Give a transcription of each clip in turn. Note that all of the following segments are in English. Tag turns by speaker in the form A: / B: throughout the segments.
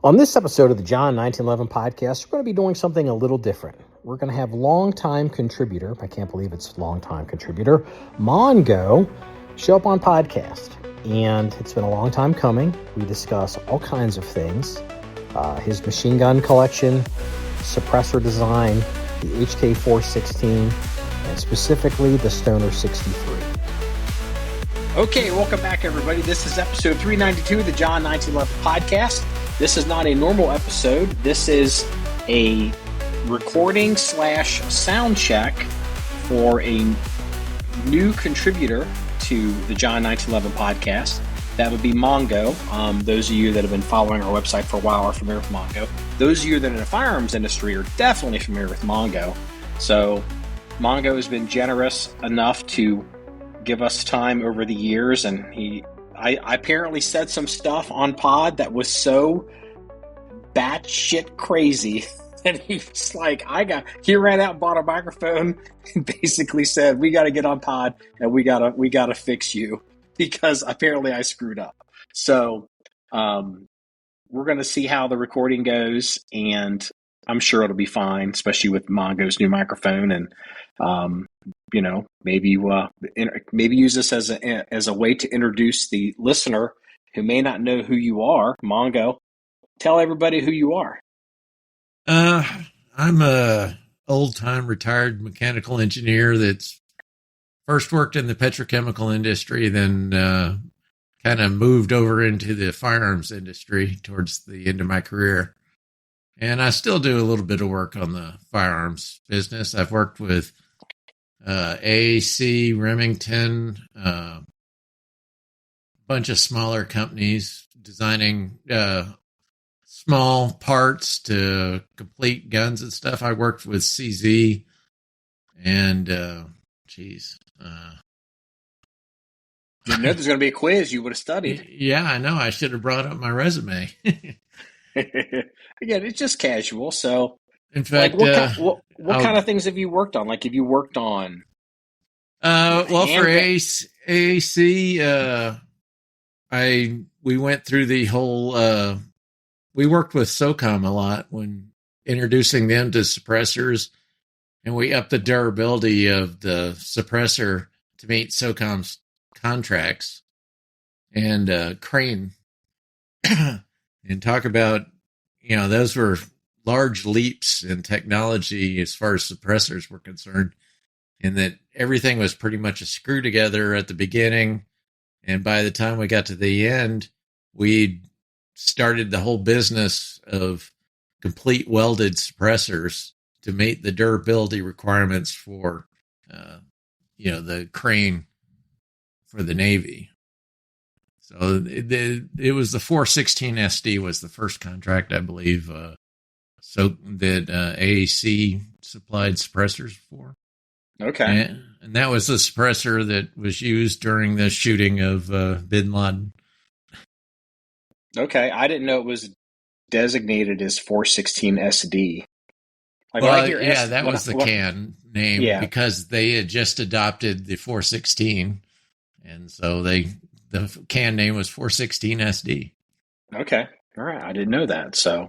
A: On this episode of the John 1911 podcast, we're going to be doing something a little different. We're going to have longtime contributor, I can't believe it's longtime contributor, Mongo, show up on podcast. And it's been a long time coming. We discuss all kinds of things. His machine gun collection, suppressor design, the HK416, and specifically the Stoner 63. Okay, welcome back, everybody. This is episode 392 of the John 1911 podcast. This is not a normal episode. This is a recording / sound check for a new contributor to the John 1911 podcast. That would be Mongo. Those of you that have been following our website for a while are familiar with Mongo. Those of you that are in the firearms industry are definitely familiar with Mongo. So Mongo has been generous enough to give us time over the years, and I apparently said some stuff on pod that was so batshit crazy that he's like, he ran out and bought a microphone and basically said, we got to get on pod and we got to fix you because apparently I screwed up. So we're going to see how the recording goes, and I'm sure it'll be fine, especially with Mongo's new microphone. And maybe use this as a way to introduce the listener who may not know who you are. Mongo, tell everybody who you are.
B: I'm a old-time retired mechanical engineer that's first worked in the petrochemical industry, then kind of moved over into the firearms industry towards the end of my career. And I still do a little bit of work on the firearms business. I've worked with AAC, Remington, bunch of smaller companies designing small parts to complete guns and stuff. I worked with CZ and
A: You know there's going to be a quiz. You would have studied.
B: Yeah, I know. I should have brought up my resume.
A: Again, it's just casual. So,
B: in fact,
A: what kind of things have you worked on? Like, have you worked on?
B: For AAC, we went through the whole. We worked with SOCOM a lot when introducing them to suppressors, and we upped the durability of the suppressor to meet SOCOM's contracts. And Crane, and talk about, those were large leaps in technology as far as suppressors were concerned, in that everything was pretty much a screw together at the beginning. And by the time we got to the end, we started the whole business of complete welded suppressors to meet the durability requirements for, the Crane for the Navy. So it was the 416 SD was the first contract, I believe, that AAC supplied suppressors for.
A: Okay.
B: And that was the suppressor that was used during the shooting of Bin Laden.
A: Okay. I didn't know it was designated as 416 SD.
B: That was the CAN name, because they had just adopted the 416. And so the CAN name was 416 SD. Okay.
A: All right. I didn't know that. So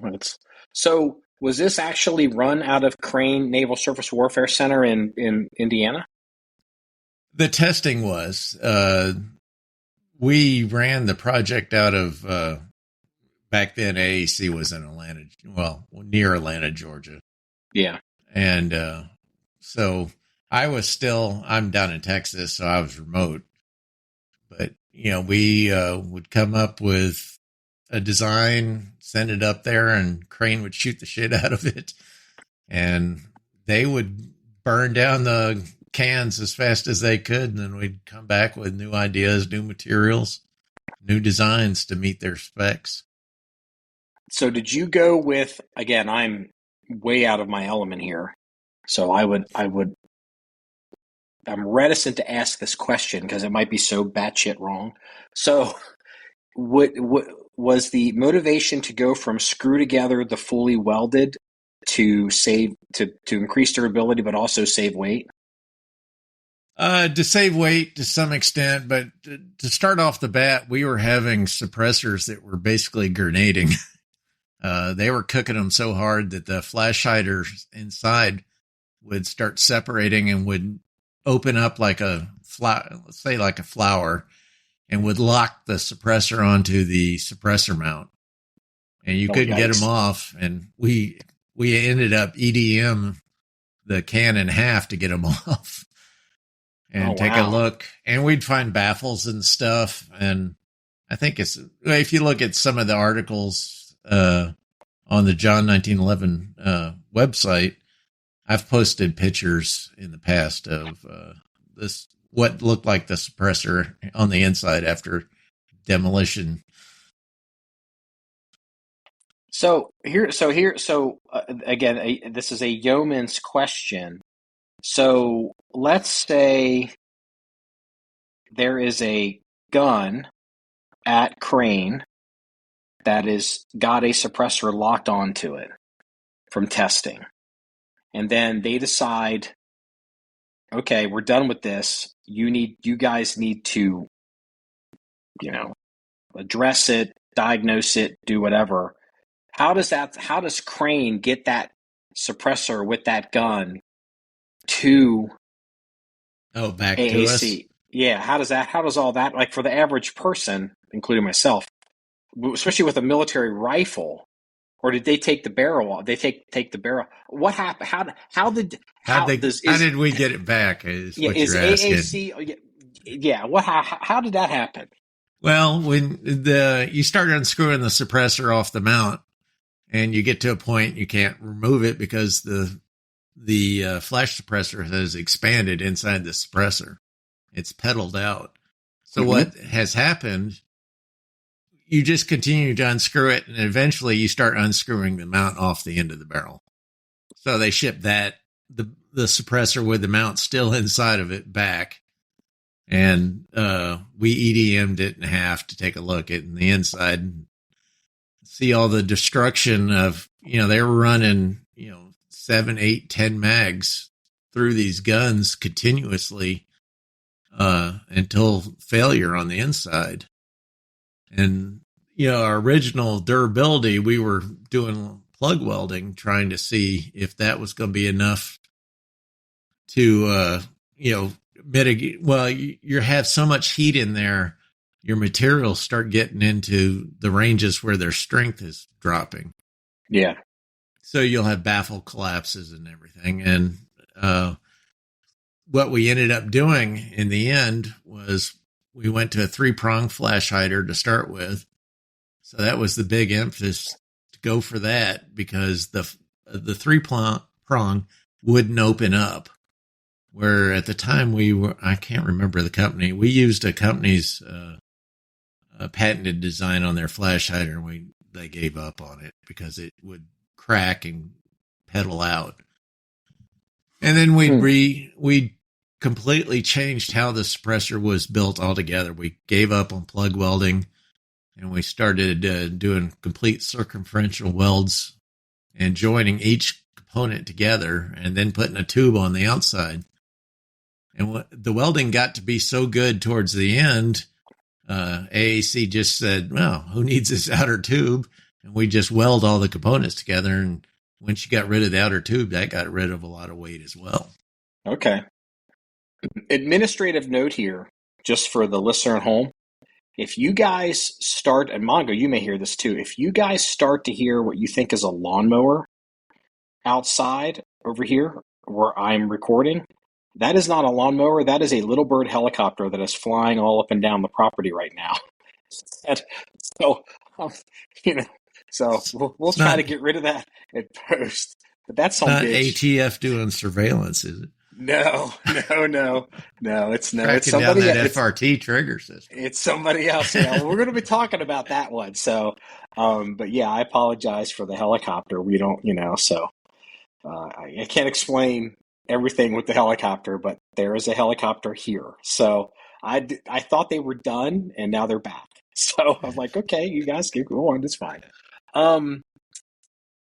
A: was this actually run out of Crane Naval Surface Warfare Center in Indiana?
B: The testing was. We ran the project out of, back then AAC was in Atlanta, near Atlanta, Georgia.
A: Yeah.
B: And so I'm down in Texas, so I was remote. But, we would come up with a design, send it up there, and Crane would shoot the shit out of it. And they would burn down the cans as fast as they could, and then we'd come back with new ideas, new materials, new designs to meet their specs.
A: So did you go with, again, I'm way out of my element here, so I'm reticent to ask this question because it might be so batshit wrong. So what was the motivation to go from screw together the fully welded to increase durability, but also save weight?
B: To save weight to some extent, but to start off the bat, we were having suppressors that were basically grenading. They were cooking them so hard that the flash hiders inside would start separating and would open up like a let's say like a flower, and would lock the suppressor onto the suppressor mount, and you couldn't get them off. And we ended up EDM the can in half to get them off and take a look. And we'd find baffles and stuff. And I think if you look at some of the articles on the John 1911 website, I've posted pictures in the past of this, what looked like the suppressor on the inside after demolition.
A: So again, this is a yeoman's question. So let's say there is a gun at Crane that is got a suppressor locked onto it from testing. And then they decide, okay, we're done with this. You guys need to, address it, diagnose it, do whatever. How does Crane get that suppressor with that gun to
B: back
A: AAC?
B: to us?
A: Yeah, how does all that, like for the average person, including myself, especially with a military rifle, or did they take the barrel off? They take the barrel. What happened? How did
B: we get it back? Is what
A: is
B: you're asking.
A: AAC? Yeah. How did that happen?
B: Well, when you start unscrewing the suppressor off the mount, and you get to a point you can't remove it because the flash suppressor has expanded inside the suppressor. It's pedaled out. So what has happened, you just continue to unscrew it, and eventually you start unscrewing the mount off the end of the barrel. So they ship the suppressor with the mount still inside of it back. And we EDM'd it in half to take a look at the inside and see all the destruction of, they were running, 7, 8, 10 mags through these guns continuously until failure on the inside. And, our original durability, we were doing plug welding, trying to see if that was going to be enough to, mitigate. Well, you have so much heat in there, your materials start getting into the ranges where their strength is dropping.
A: Yeah.
B: So you'll have baffle collapses and everything. And what we ended up doing in the end was we went to a 3-prong flash hider to start with. So that was the big emphasis, to go for that, because the 3-prong wouldn't open up. Where at the time I can't remember the company. We used a company's patented design on their flash hider, and they gave up on it because it would crack and pedal out. And then we completely changed how the suppressor was built altogether. We gave up on plug welding, and we started doing complete circumferential welds and joining each component together, and then putting a tube on the outside. And the welding got to be so good towards the end, AAC just said, well, who needs this outer tube? And we just weld all the components together. And once you got rid of the outer tube, that got rid of a lot of weight as well.
A: Okay. Administrative note here, just for the listener at home. If you guys start, and Mongo, you may hear this too, if you guys start to hear what you think is a lawnmower outside over here where I'm recording, that is not a lawnmower. That is a little bird helicopter that is flying all up and down the property right now. So we'll try to get rid of that at post. But that's some
B: not
A: bitch.
B: ATF doing surveillance, is it?
A: No. It's
B: Tracking
A: somebody
B: down that FRT trigger system.
A: It's somebody else. Yeah, we're going to be talking about that one. So, but yeah, I apologize for the helicopter. We don't, so I can't explain everything with the helicopter, but there is a helicopter here. So I thought they were done, and now they're back. So I'm like, okay, you guys keep going. It's fine.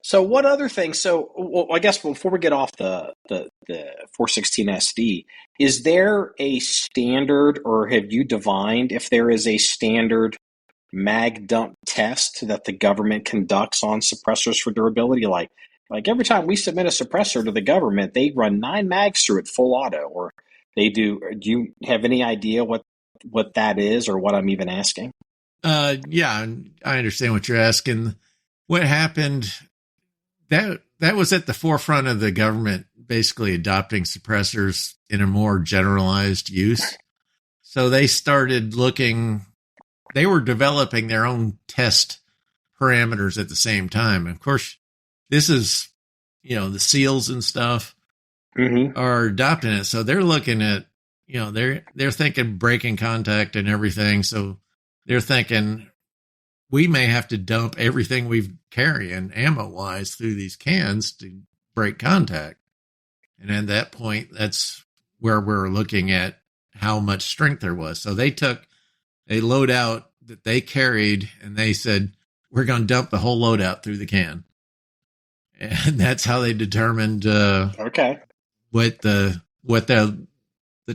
A: So what other things? So I guess before we get off the 416 SD, is there a standard, or have you divined if there is a standard mag dump test that the government conducts on suppressors for durability? Like every time we submit a suppressor to the government, they run 9 mags through it full auto, or they do. Do you have any idea what that is, or what I'm even asking?
B: Yeah, I understand what you're asking. What happened? That was at the forefront of the government basically adopting suppressors in a more generalized use. So they started looking. They were developing their own test parameters at the same time. Of course, this is, the SEALs and stuff are adopting it. So they're looking at, they're thinking breaking contact and everything. So they're thinking we may have to dump everything we've carrying ammo wise through these cans to break contact. And at that point, that's where we're looking at how much strength there was. So they took a loadout that they carried and they said, we're going to dump the whole loadout through the can. And that's how they determined what the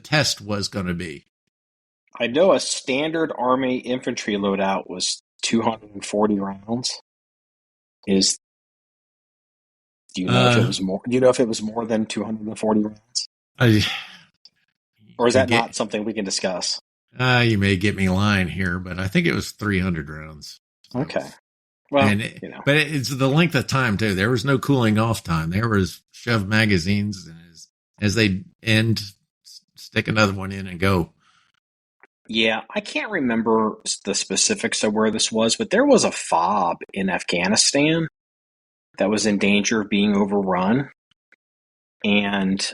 B: test was going to be.
A: I know a standard Army infantry loadout was 240 rounds. Do you know if it was more? Do you know if it was more than 240 rounds? Or is that not something we can discuss?
B: You may get me lying here, but I think it was 300 rounds. So.
A: Okay. Well,
B: but it's the length of time too. There was no cooling off time. There was shove magazines, and as they end, stick another one in and go.
A: Yeah, I can't remember the specifics of where this was, but there was a FOB in Afghanistan that was in danger of being overrun, and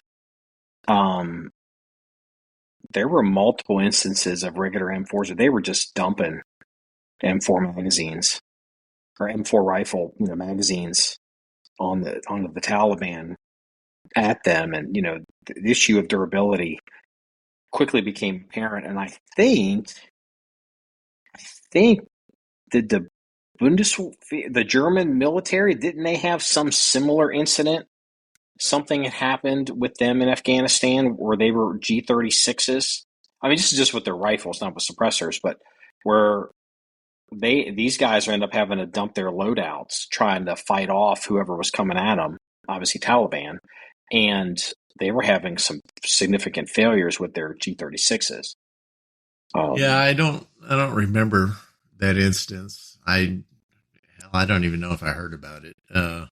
A: there were multiple instances of regular M4s where they were just dumping M4 magazines or M4 rifle, magazines on the Taliban at them, and the issue of durability quickly became apparent. And I think did the German military, didn't they have some similar incident? Something had happened with them in Afghanistan where they were G36s. I mean, this is just with their rifles, not with suppressors, but where these guys end up having to dump their loadouts trying to fight off whoever was coming at them, obviously Taliban, and they were having some significant failures with their G36s.
B: Yeah, I don't remember that instance. I don't even know if I heard about it. But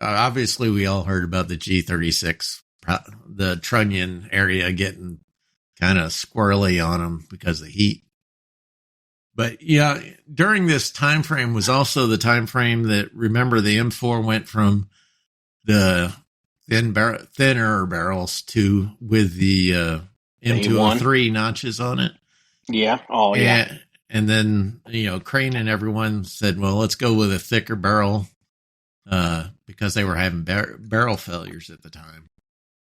B: obviously, we all heard about the G36, the trunnion area getting kind of squirrely on them because of heat. But yeah, during this time frame was also the time frame that, remember, the M4 went from the thinner barrels to with the M203 notches on it.
A: Yeah. Oh, yeah.
B: And then, Crane and everyone said, well, let's go with a thicker barrel because they were having barrel failures at the time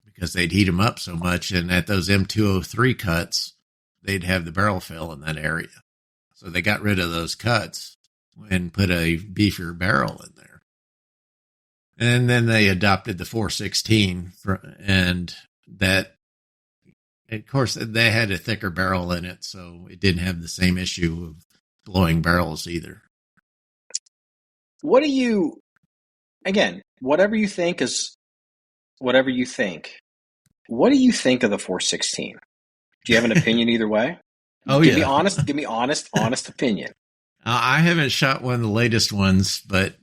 B: because they'd heat them up so much. And at those M203 cuts, they'd have the barrel fail in that area. So they got rid of those cuts and put a beefier barrel in there. And then they adopted the 416, and that, of course, they had a thicker barrel in it, so it didn't have the same issue of blowing barrels either.
A: What do you, again, whatever you think is whatever you think, what do you think of the 416? Do you have an opinion either way?
B: Oh,
A: Give me honest opinion.
B: I haven't shot one of the latest ones, but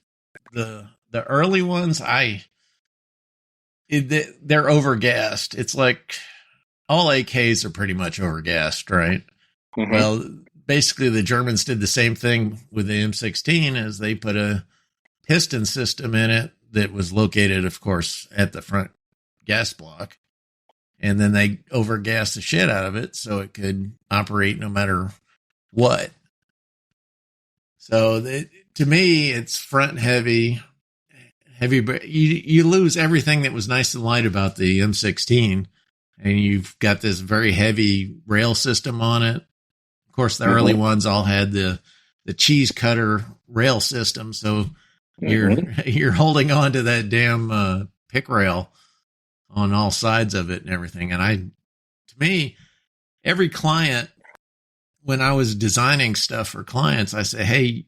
B: the early ones, they're overgassed. It's like all AKs are pretty much overgassed, right? Mm-hmm. Well, basically the Germans did the same thing with the M16 as they put a piston system in it that was located, of course, at the front gas block. And then they overgassed the shit out of it so it could operate no matter what. So to me, it's front heavy. You lose everything that was nice and light about the M16, and you've got this very heavy rail system on it. Of course, the early ones all had the cheese cutter rail system, so you're holding on to that damn pick rail on all sides of it and everything. And to me, every client when I was designing stuff for clients, I say, hey,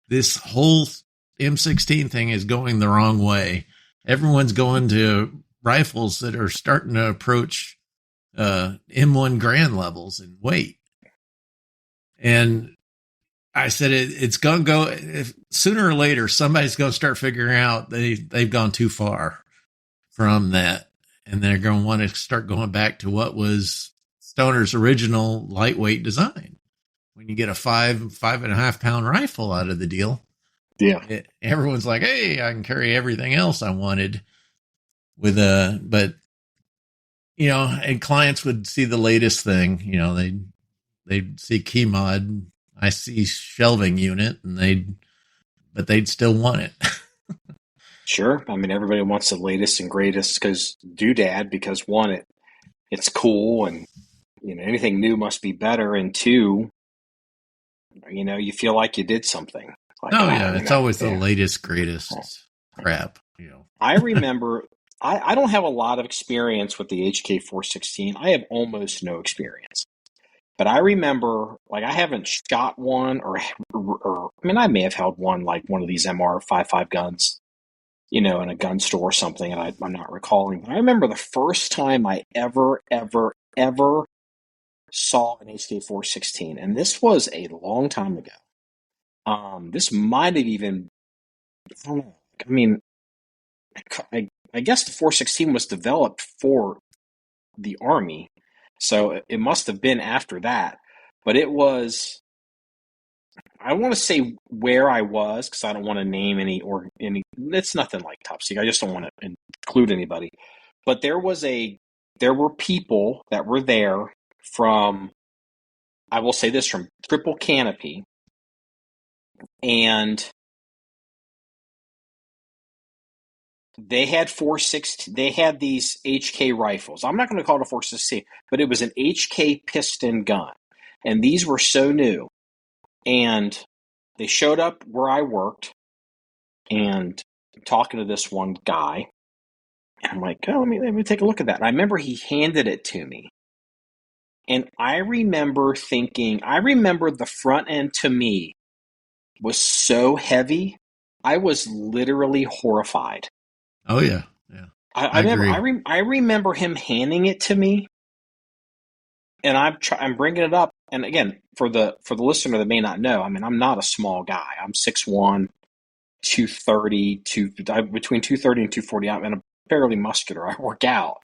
B: this whole M16 thing is going the wrong way. Everyone's going to rifles that are starting to approach M1 Grand levels in weight. And I said, it's going to go, if sooner or later, somebody's going to start figuring out they've gone too far from that. And they're going to want to start going back to what was Stoner's original lightweight design. When you get a 5.5 pound rifle out of the deal, everyone's like, hey, I can carry everything else I wanted with but and clients would see the latest thing, they'd see key mod, I see shelving unit, and they'd still want it.
A: Sure. I mean, everybody wants the latest and greatest because one, it's cool, and anything new must be better, and two, you feel like you did something. Like,
B: it's always the latest, greatest crap.
A: I remember, I don't have a lot of experience with the HK 416. I have almost no experience. But I remember, like, I haven't shot one or I mean, I may have held one, like one of these MR55 guns, in a gun store or something, and I'm not recalling. But I remember the first time I ever saw an HK 416, and this was a long time ago. This might have even, I don't know. I mean, I guess the 416 was developed for the Army, so it must have been after that. But it was, I want to say where I was, because I don't want to name any, it's nothing like top secret. I just don't want to include anybody. But there were people that were there from, I will say this, from Triple Canopy, and they had these HK rifles. I'm not going to call it a 416, but it was an HK piston gun. And these were so new. And they showed up where I worked, and I'm talking to this one guy. And I'm like, oh, let me take a look at that. And I remember he handed it to me. And I remember the front end to me was so heavy, I was literally horrified.
B: Oh, yeah. Yeah.
A: I remember him handing it to me, and I'm bringing it up. And again, for the listener that may not know, I mean, I'm not a small guy. I'm 6'1", 230, between 230 and 240. I'm fairly muscular. I work out.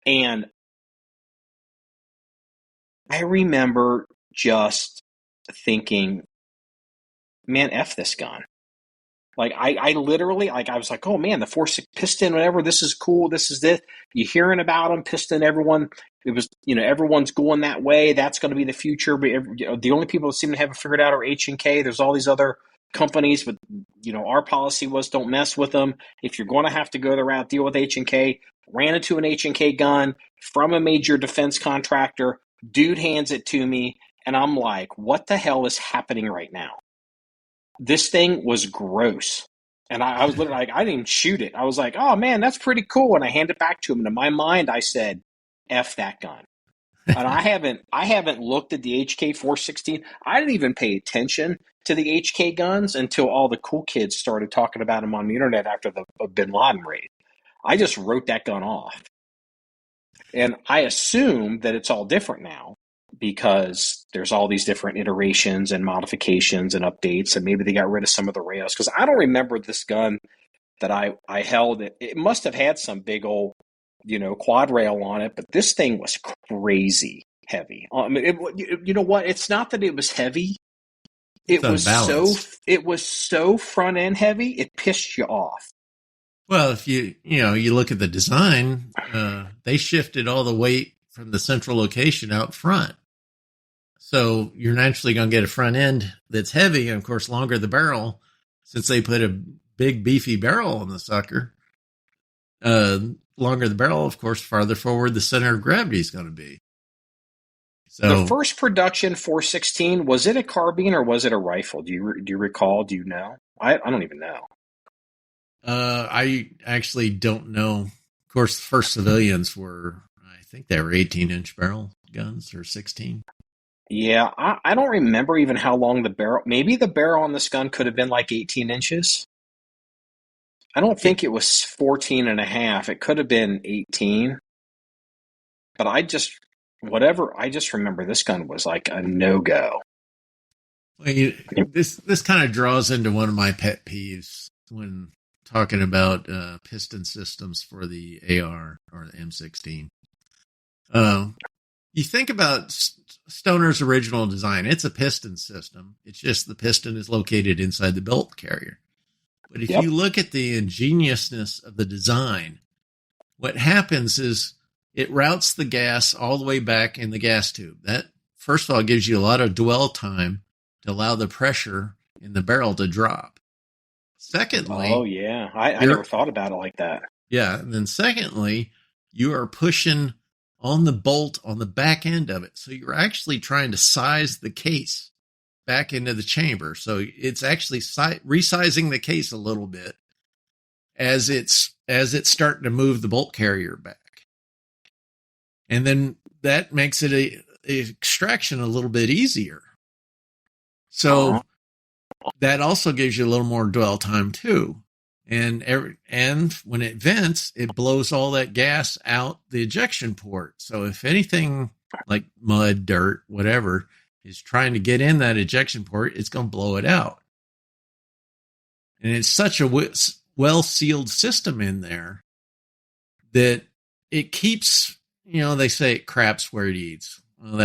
A: And I remember just thinking, man, F this gun. Like, I literally, like, I was like, oh man, the 4.6 piston, whatever, this is cool, this is this. You're hearing about them, piston, everyone's going that way, that's going to be the future. But the only people that seem to have it figured out are H&K. There's all these other companies, but our policy was don't mess with them. If you're going to have to go the route, deal with H&K. Ran into an H&K gun from a major defense contractor. Dude hands it to me, and I'm like, what the hell is happening right now? This thing was gross. And I was literally like, I didn't even shoot it. I was like, oh man, that's pretty cool. And I handed it back to him. And in my mind, I said, F that gun. And I haven't looked at the HK 416. I didn't even pay attention to the HK guns until all the cool kids started talking about them on the internet after the Bin Laden raid. I just wrote that gun off. And I assume that it's all different now, because there's all these different iterations and modifications and updates, and maybe they got rid of some of the rails. Because I don't remember this gun that I held. It must have had some big old, quad rail on it, but this thing was crazy heavy. I mean, you know what? It's not that it was heavy. It was so front end heavy, it pissed you off.
B: Well, if you look at the design, they shifted all the weight from the central location out front. So you're naturally going to get a front end that's heavy, and of course, longer the barrel, since they put a big beefy barrel on the sucker. Longer the barrel, of course, farther forward the center of gravity is going to be. So
A: the first production 416, was it a carbine or was it a rifle? Do you recall? Do you know? I don't even know.
B: I actually don't know. Of course, the first civilians were, I think they were 18-inch barrel guns or 16.
A: Yeah, I don't remember even how long the barrel, maybe the barrel on this gun could have been like 18 inches. I don't
B: It,
A: think it was 14 and a half. It could have been 18, but I just remember this gun was like a no-go.
B: this kind of draws into one of my pet peeves when talking about piston systems for the AR or the M16. You think about Stoner's original design. It's a piston system. It's just the piston is located inside the bolt carrier. But if
A: Yep.
B: you look at the ingeniousness of the design, what happens is it routes the gas all the way back in the gas tube. That, first of all, gives you a lot of dwell time to allow the pressure in the barrel to drop.
A: Oh,
B: Secondly,
A: yeah. I never
B: you're,
A: thought about it like that.
B: yeah, and then secondly, you are pushing on the bolt on the back end of it. So you're actually trying to size the case back into the chamber. So it's actually resizing the case a little bit as it's starting to move the bolt carrier back. And then that makes it a extraction a little bit easier. So
A: Uh-huh.
B: that also gives you a little more dwell time too. And when it vents, it blows all that gas out the ejection port. So if anything like mud, dirt, whatever is trying to get in that ejection port, it's going to blow it out. And it's such a well sealed system in there that it keeps, they say it craps where it eats. Well,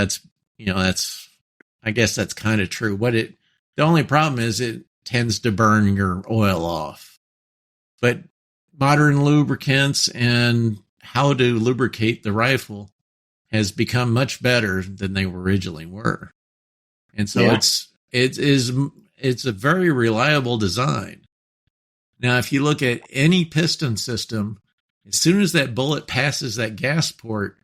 B: I guess that's kind of true. The only problem is it tends to burn your oil off. But modern lubricants and how to lubricate the rifle has become much better than they originally were. And so
A: Yeah.
B: it's a very reliable design. Now, if you look at any piston system, as soon as that bullet passes that gas port,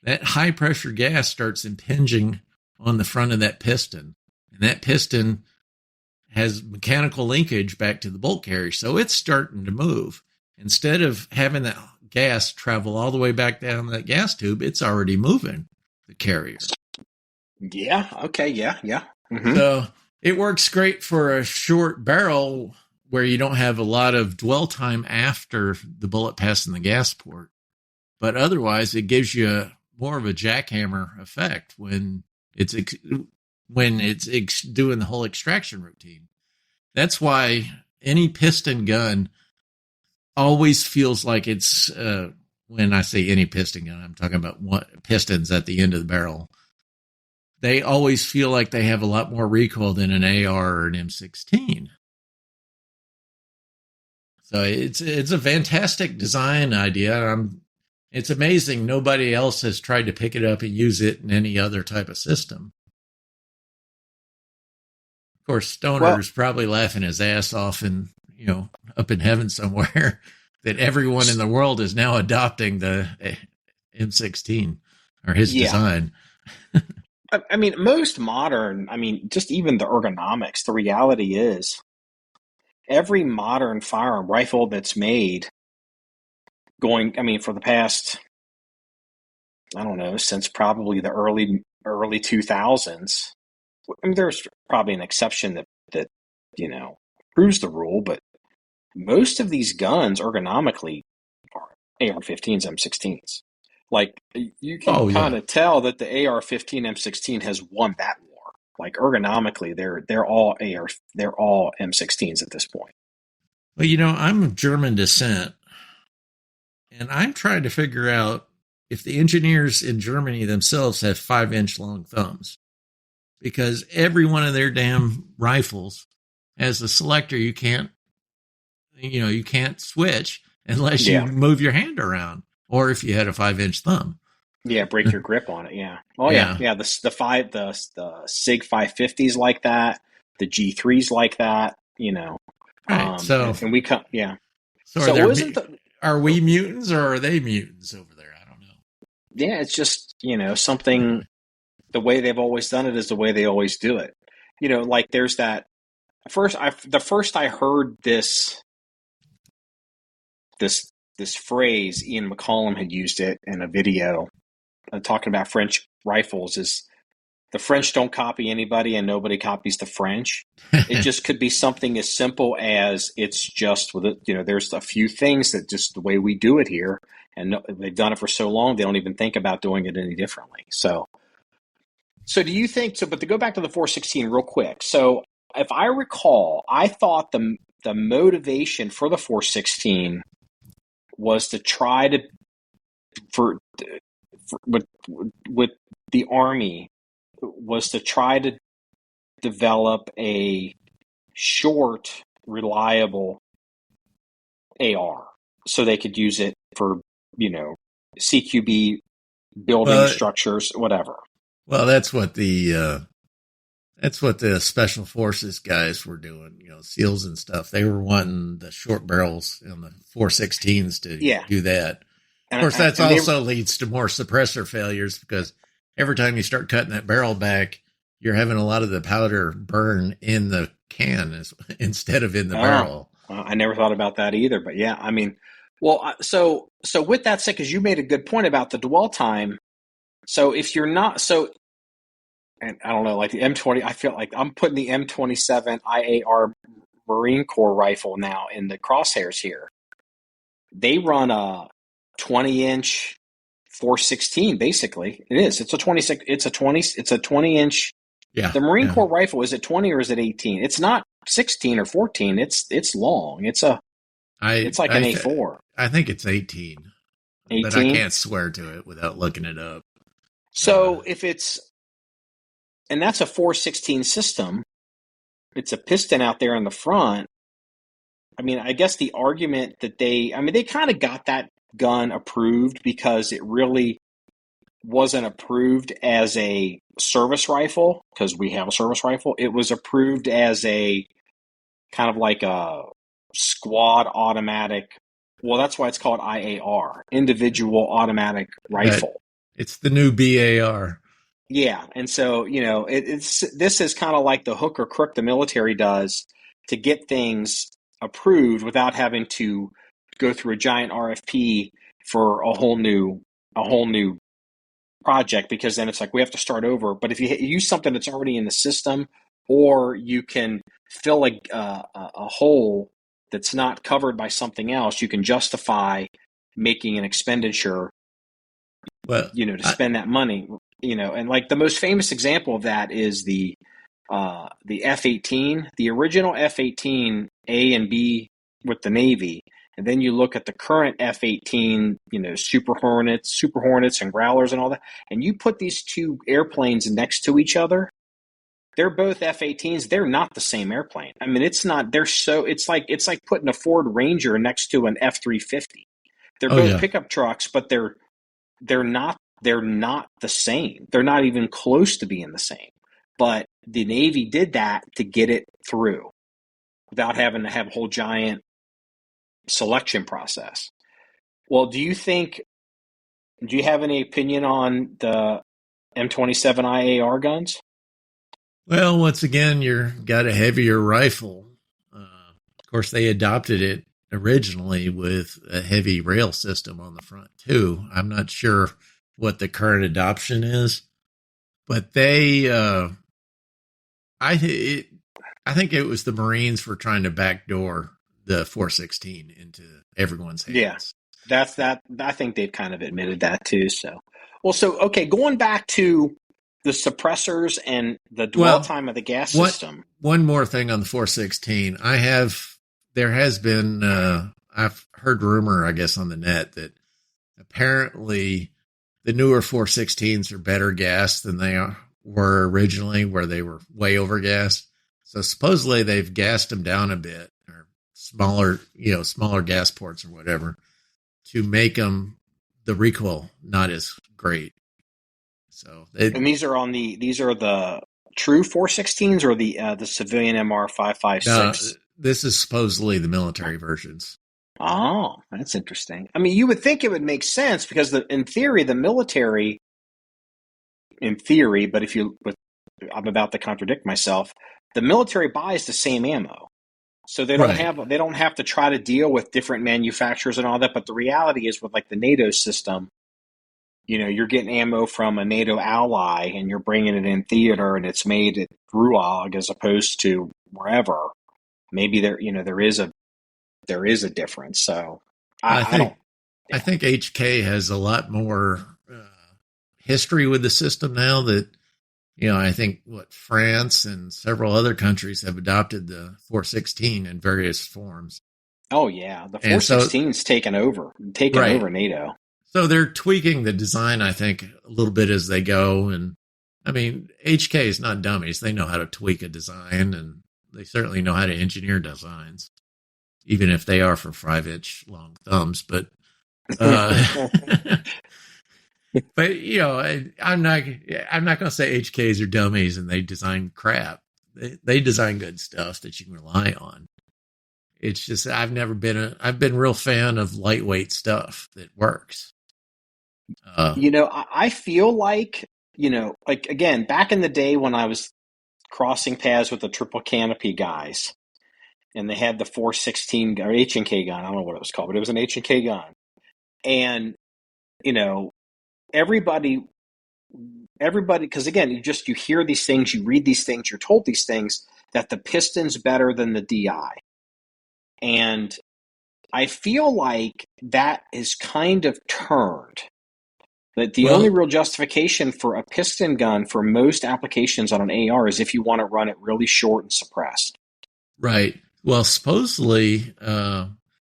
B: that high pressure gas starts impinging on the front of that piston. And that piston has mechanical linkage back to the bolt carrier. So it's starting to move. Instead of having that gas travel all the way back down that gas tube, it's already moving the carrier.
A: Yeah. Okay. Yeah. Yeah. Mm-hmm.
B: So it works great for a short barrel where you don't have a lot of dwell time after the bullet passing the gas port. But otherwise, it gives you more of a jackhammer effect when it's doing the whole extraction routine. That's why any piston gun always feels like it's, when I say any piston gun, I'm talking about pistons at the end of the barrel. They always feel like they have a lot more recoil than an AR or an M16. So it's a fantastic design idea. It's amazing nobody else has tried to pick it up and use it in any other type of system. Of course, Stoner's probably laughing his ass off and, up in heaven somewhere that everyone in the world is now adopting the M16 or his design.
A: I mean, most modern, just even the ergonomics, the reality is every modern firearm rifle that's made for the past, I don't know, since probably the early 2000s. There's probably an exception that proves the rule, but most of these guns ergonomically are AR-15s, M16s. Like you can kind of tell that the AR-15 M16 has won that war. Like ergonomically, they're all M16s at this point.
B: Well, I'm of German descent, and I'm trying to figure out if the engineers in Germany themselves have 5-inch long thumbs, because every one of their damn rifles has a selector you can't switch unless you move your hand around, or if you had a 5-inch thumb.
A: Yeah, break your grip on it. Yeah. Oh yeah. The SIG 550s like that. The G3s like that.
B: Right. So
A: and we come. Yeah.
B: So are we mutants or are they mutants over there? I don't know.
A: Yeah, it's just something. The way they've always done it is the way they always do it. Like there's that. The first I heard this phrase, Ian McCollum had used it in a video talking about French rifles. Is the French don't copy anybody and nobody copies the French. It just could be something as simple as it's just with it, there's a few things that just the way we do it here, and they've done it for so long they don't even think about doing it any differently. So do you think so? But to go back to the 416 real quick. So if I recall, I thought the motivation for the 416 was to try to for with the Army was to try to develop a short, reliable AR so they could use it for, CQB building structures, whatever.
B: Well, that's what the special forces guys were doing, SEALs and stuff. They were wanting the short barrels in the 416s to do that. Of course, that also leads to more suppressor failures because every time you start cutting that barrel back, you're having a lot of the powder burn in the can instead of in the barrel.
A: I never thought about that either, but yeah, I mean, well, so with that said, because you made a good point about the dwell time. So if you're not, and I don't know, like the M20, I feel like I'm putting the M27 IAR Marine Corps rifle now in the crosshairs here. They run a 20-inch 416, basically. It is. It's a 26. It's a 20-inch.
B: Yeah.
A: The Marine Corps rifle, is it 20 or is it 18? It's not 16 or 14. It's long. It's like an A4.
B: I think it's 18.
A: 18?
B: But I can't swear to it without looking it up.
A: So and that's a 416 system. It's a piston out there in the front. I mean, I guess the argument that they kind of got that gun approved because it really wasn't approved as a service rifle, because we have a service rifle. It was approved as a kind of like a squad automatic. Well, that's why it's called IAR, individual automatic rifle.
B: It's the new BAR.
A: Yeah, and so this is kind of like the hook or crook the military does to get things approved without having to go through a giant RFP for a whole new project, because then it's like we have to start over. But if you use something that's already in the system, or you can fill a hole that's not covered by something else, you can justify making an expenditure, to spend that money. And like the most famous example of that is the F-18, the original F-18 A and B with the Navy. And then you look at the current F-18, Super Hornets and Growlers and all that, and you put these two airplanes next to each other. They're both F-18s. They're not the same airplane. I mean, it's not. It's like putting a Ford Ranger next to an F-350. They're both pickup trucks, but they're not the same. They're not even close to being the same. But the Navy did that to get it through without having to have a whole giant selection process. Well, do you have any opinion on the M27 IAR guns?
B: Well, once again, you've got a heavier rifle. Of course, they adopted it originally with a heavy rail system on the front too. I'm not sure what the current adoption is, but I think it was the Marines were trying to backdoor the 416 into everyone's hands.
A: Yeah, that's that. I think they've kind of admitted that too. So, okay, going back to the suppressors and the dwell time of the gas system.
B: One more thing on the 416. There has been, I've heard rumor, I guess, on the net that apparently the newer 416s are better gas than they were originally, where they were way over gassed. So supposedly they've gassed them down a bit, or smaller gas ports or whatever, to make them, the recoil not as great. So
A: these are the true 416s or the civilian MR 5.56?
B: No, this is supposedly the military versions.
A: Oh, that's interesting. I mean, you would think it would make sense because in theory, the military, but I'm about to contradict myself. The military buys the same ammo, so they don't have to try to deal with different manufacturers and all that. But the reality is, with like the NATO system, you're getting ammo from a NATO ally and you're bringing it in theater and it's made at Ruag as opposed to wherever. Maybe there is a difference. So
B: I
A: I don't.
B: think I think HK has a lot more history with the system now that I think France and several other countries have adopted the 416 in various forms.
A: Oh yeah, the
B: And so
A: 416's taken over
B: right.
A: NATO.
B: So they're tweaking the design, I think, a little bit as they go. And I mean, HK is not dummies. They know how to tweak a design, and they certainly know how to engineer designs, even if they are for 5-inch long thumbs. But, uh, but I'm not going to say HKs are dummies and they design crap. They design good stuff that you can rely on. It's just I've been a real fan of lightweight stuff that works.
A: I feel like, like again, back in the day when I was crossing paths with the triple canopy guys, and they had the 416 or H&K gun. I don't know what it was called, but it was an H&K gun. And, everybody, because again, you hear these things, you read these things, you're told these things that the piston's better than the DI. And I feel like that is kind of turned. That the only real justification for a piston gun for most applications on an AR is if you want to run it really short and suppressed.
B: Right. Well, supposedly,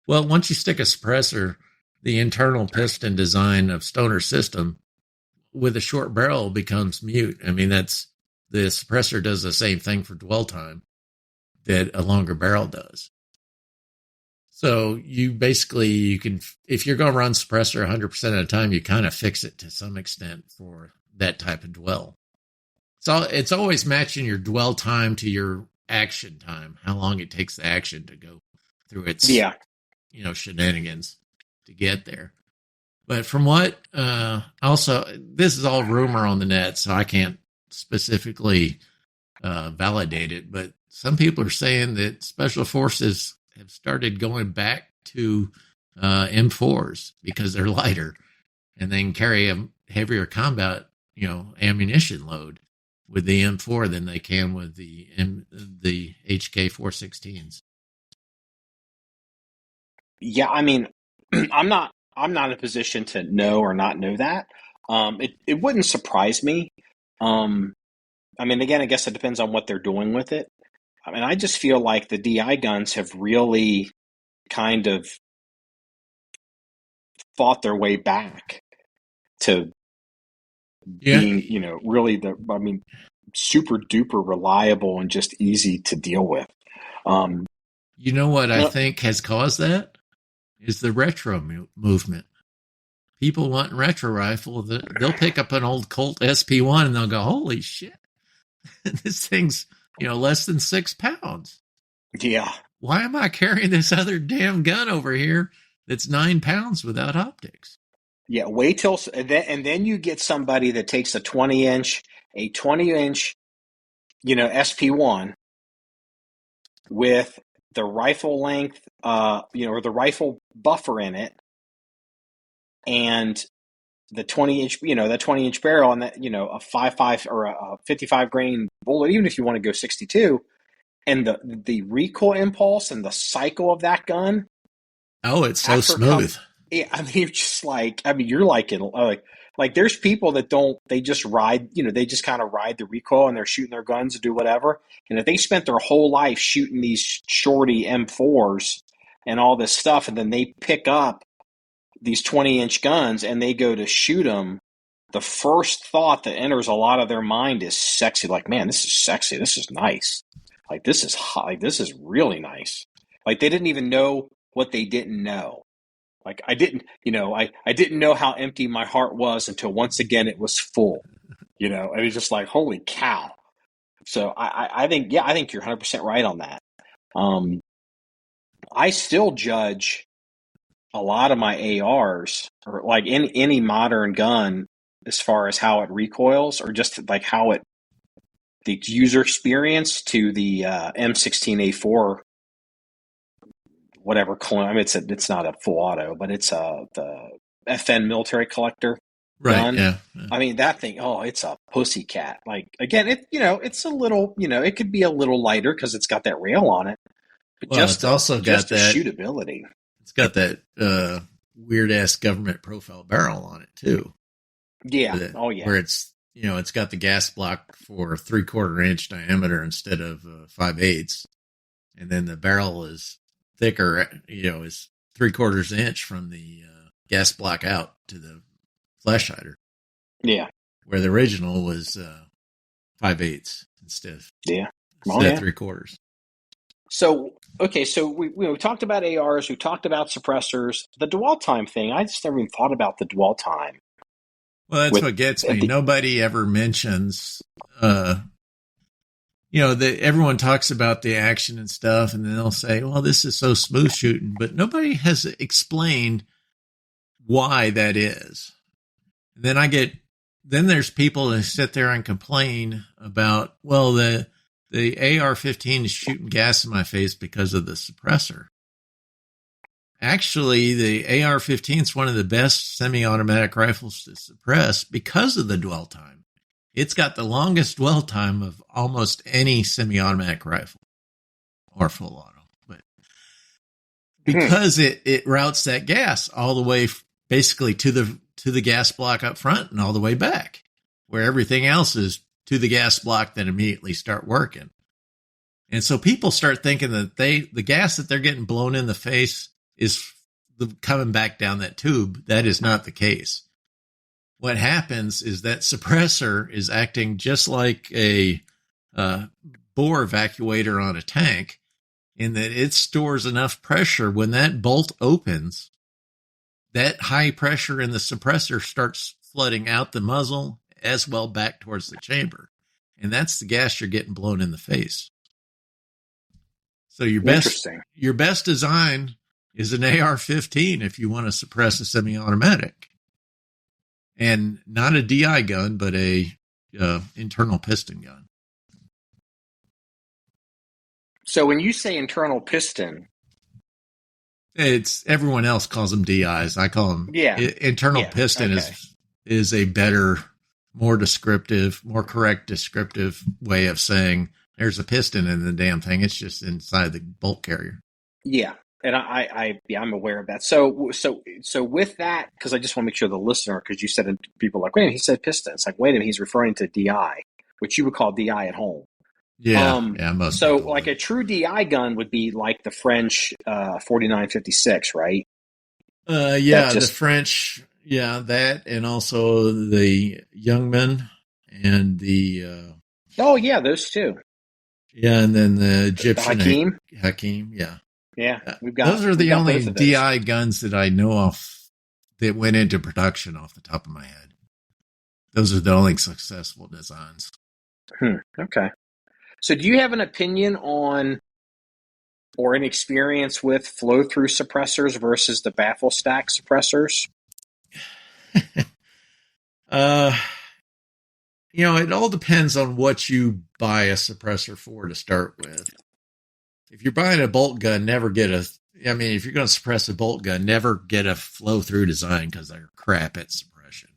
B: once you stick a suppressor, the internal piston design of Stoner system with a short barrel becomes mute. I mean, the suppressor does the same thing for dwell time that a longer barrel does. So you can, if you're going to run suppressor 100% of the time, you kind of fix it to some extent for that type of dwell. So it's always matching your dwell time to your action time, how long it takes the action to go through its shenanigans to get there. But from what also, this is all rumor on the net, so I can't specifically validate it, but some people are saying that special forces have started going back to M4s because they're lighter and they can carry a heavier combat ammunition load with the M4 than they can with the HK 416s.
A: Yeah, I mean, I'm not in a position to know or not know that. It wouldn't surprise me. I mean, again, I guess it depends on what they're doing with it. I mean, I just feel like the DI guns have really kind of fought their way back to being, really super duper reliable and just easy to deal with.
B: You know what I think has caused that is the retro movement. People wanting retro rifle, they'll pick up an old Colt SP1 and they'll go, holy shit, this thing's, less than 6 pounds.
A: Yeah.
B: Why am I carrying this other damn gun over here that's 9 pounds without optics?
A: Yeah, wait till, and then you get somebody that takes a 20-inch, SP1 with the rifle length, or the rifle buffer in it, and the 20-inch, that 20-inch barrel, and that, a 5.5 or a 55 grain bullet, even if you want to go 62, and the recoil impulse and the cycle of that gun.
B: Oh, it's so smooth.
A: I mean, you're just like, you're like there's people that they just ride, they just kind of ride the recoil and they're shooting their guns to do whatever. And if they spent their whole life shooting these shorty M4s and all this stuff, and then they pick up these 20-inch guns and they go to shoot them, the first thought that enters a lot of their mind is sexy. Like, man, this is sexy. This is nice. Like, this is hot. Like, this is really nice. Like, they didn't even know what they didn't know. Like, I didn't know how empty my heart was until once again it was full, and it's just like, holy cow. So I think you're 100% right on that. I still judge a lot of my ARs, or like any modern gun, as far as how it recoils, or just like how the user experience to the M16A4, whatever clone. I mean, it's not a full auto, but it's the FN military collector.
B: Right.
C: gun.
B: Yeah.
C: I mean, that thing, it's a pussycat. Like, again, it's a little, it could be a little lighter because it's got that rail on it, but
B: Well, it's also got
C: the
B: that
C: shootability.
B: It's got that weird ass government profile barrel on it too.
C: Yeah. Oh yeah.
B: Where it's got the gas block for 3/4 inch diameter instead of 5/8, and then the barrel is thicker. Is 3/4 inch from the gas block out to the flash hider.
C: Yeah.
B: Where the original was 5/8 instead of 3/4.
C: So, okay, so we talked about ARs, we talked about suppressors. The dwell time thing, I just never even thought about the dwell time.
B: Well, that's what gets me. Nobody ever mentions, everyone talks about the action and stuff, and then they'll say, well, this is so smooth shooting, but nobody has explained why that is. And then there's people who sit there and complain about, well, the AR-15 is shooting gas in my face because of the suppressor. Actually, the AR-15 is one of the best semi-automatic rifles to suppress because of the dwell time. It's got the longest dwell time of almost any semi-automatic rifle or full auto, but because it routes that gas all the way basically to the gas block up front and all the way back, where everything else is to the gas block that immediately start working. And so people start thinking that the gas that they're getting blown in the face is coming back down that tube. That is not the case. What happens is that suppressor is acting just like a bore evacuator on a tank, in that it stores enough pressure when that bolt opens, that high pressure in the suppressor starts flooding out the muzzle as well back towards the chamber. And that's the gas you're getting blown in the face. So your best design is an AR-15 if you want to suppress a semi-automatic, and not a DI gun, but a internal piston gun.
C: So when you say internal piston,
B: it's everyone else calls them DIs. I call them internal piston.
C: Okay.
B: Is a better, more descriptive, more correct descriptive way of saying there's a piston in the damn thing. It's just inside the bolt carrier.
C: Yeah. And I'm aware of that. So with that, because I just want to make sure the listener, because you said people are like, wait, he said piston. It's like, wait a minute, he's referring to DI, which you would call DI at home.
B: Yeah. Most.
C: So like a true DI gun would be like the French 4956, right?
B: The French, that, and also the Youngman and the
C: those two.
B: Yeah, and then the Egyptian
C: Hakim.
B: Yeah, those are the only DI guns that I know of that went into production off the top of my head. Those are the only successful designs.
C: Okay. So do you have an opinion on or an experience with flow-through suppressors versus the baffle stack suppressors?
B: It all depends on what you buy a suppressor for to start with. If you're buying a bolt gun, if you're going to suppress a bolt gun, never get a flow-through design because they're crap at suppression.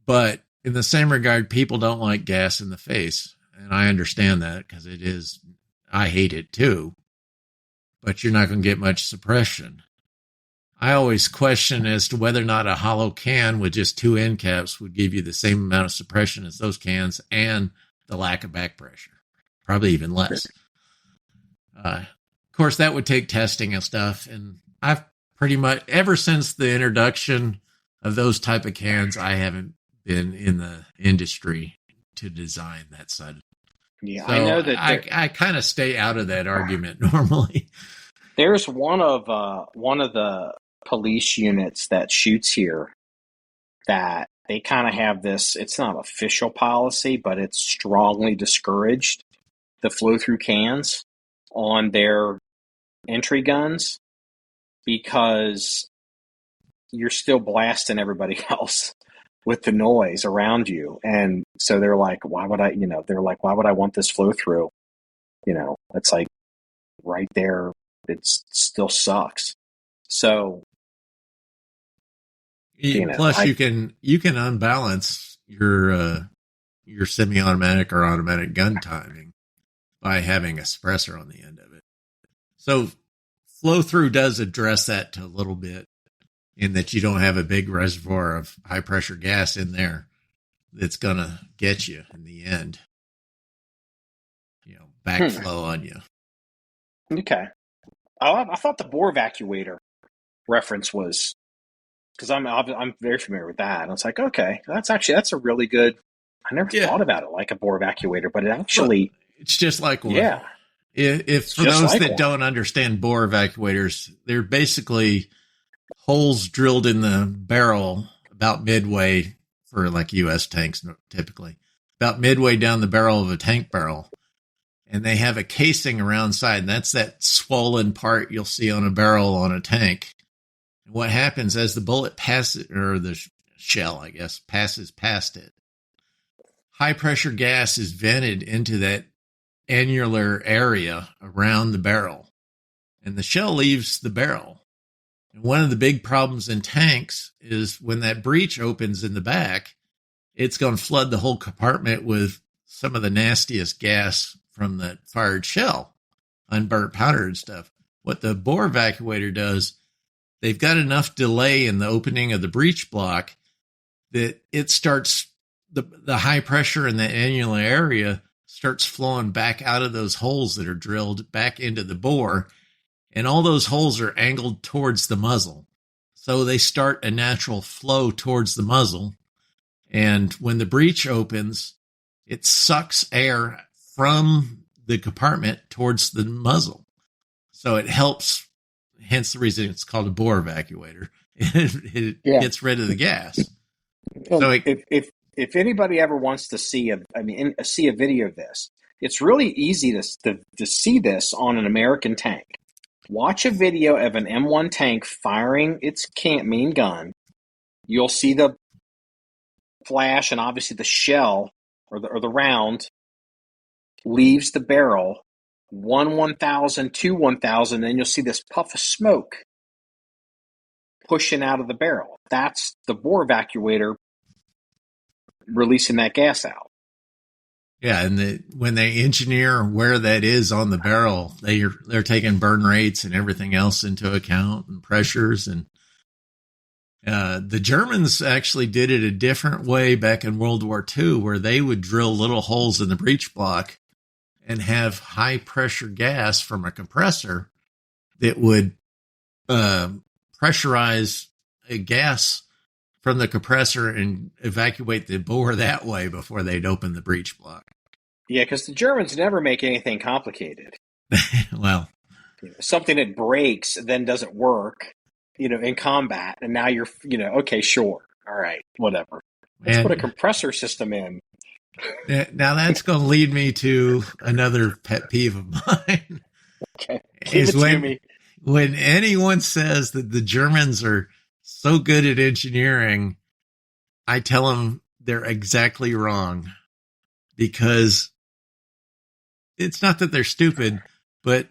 B: But in the same regard, people don't like gas in the face. And I understand that because I hate it too. But you're not going to get much suppression. I always question as to whether or not a hollow can with just 2 end caps would give you the same amount of suppression as those cans and the lack of back pressure. Probably even less. Of course, that would take testing and stuff. And I've pretty much, ever since the introduction of those type of cans, I haven't been in the industry to design that side.
C: Yeah,
B: so
C: I know that
B: I kind of stay out of that argument normally.
C: There's one of the police units that shoots here that they kind of have this. It's not official policy, but it's strongly discouraged the flow through cans on their entry guns because you're still blasting everybody else with the noise around you. And so they're like, why would I want this flow through? It's like right there. It still sucks. So
B: Plus, you can unbalance your semi-automatic or automatic gun timing by having a suppressor on the end of it. So flow through does address that to a little bit, in that you don't have a big reservoir of high pressure gas in there that's going to get you in the end. Backflow on you.
C: Okay. I thought the bore evacuator reference was, because I'm very familiar with that. And it's like, okay, that's a really good. I never thought about it like a bore evacuator, but it actually,
B: it's just like one.
C: Yeah.
B: If for those that don't understand bore evacuators, they're basically holes drilled in the barrel about midway, for like U.S. tanks typically, about midway down the barrel of a tank barrel. And they have a casing around side, and that's that swollen part you'll see on a barrel on a tank. And what happens as the bullet passes, or the shell, I guess, passes past it, high pressure gas is vented into that annular area around the barrel, and the shell leaves the barrel. And one of the big problems in tanks is when that breech opens in the back, it's going to flood the whole compartment with some of the nastiest gas from the fired shell, unburnt powder and stuff. What the bore evacuator does, they've got enough delay in the opening of the breech block that it starts, the high pressure in the annular area starts flowing back out of those holes that are drilled back into the bore. And all those holes are angled towards the muzzle. So they start a natural flow towards the muzzle. And when the breech opens, it sucks air from the compartment towards the muzzle. So it helps, hence the reason it's called a bore evacuator. It gets rid of the gas.
C: So if anybody ever wants to see a video of this, it's really easy to see this on an American tank. Watch a video of an M1 tank firing its main gun. You'll see the flash, and obviously the shell or the round leaves the barrel. 1,000, 1,000, then you'll see this puff of smoke pushing out of the barrel. That's the bore evacuator releasing that gas out.
B: Yeah, and when they engineer where that is on the barrel, they're taking burn rates and everything else into account, and pressures. And the Germans actually did it a different way back in World War II, where they would drill little holes in the breech block and have high pressure gas from a compressor that would pressurize a gas from the compressor and evacuate the bore that way before they'd open the breech block.
C: Yeah, because the Germans never make anything complicated.
B: Well,
C: something that breaks then doesn't work, in combat, and now you're, okay, sure, all right, whatever. Let's put a compressor system in.
B: Now that's going to lead me to another pet peeve of mine.
C: Okay, give it to me.
B: When anyone says that the Germans are so good at engineering, I tell them they're exactly wrong, because it's not that they're stupid, but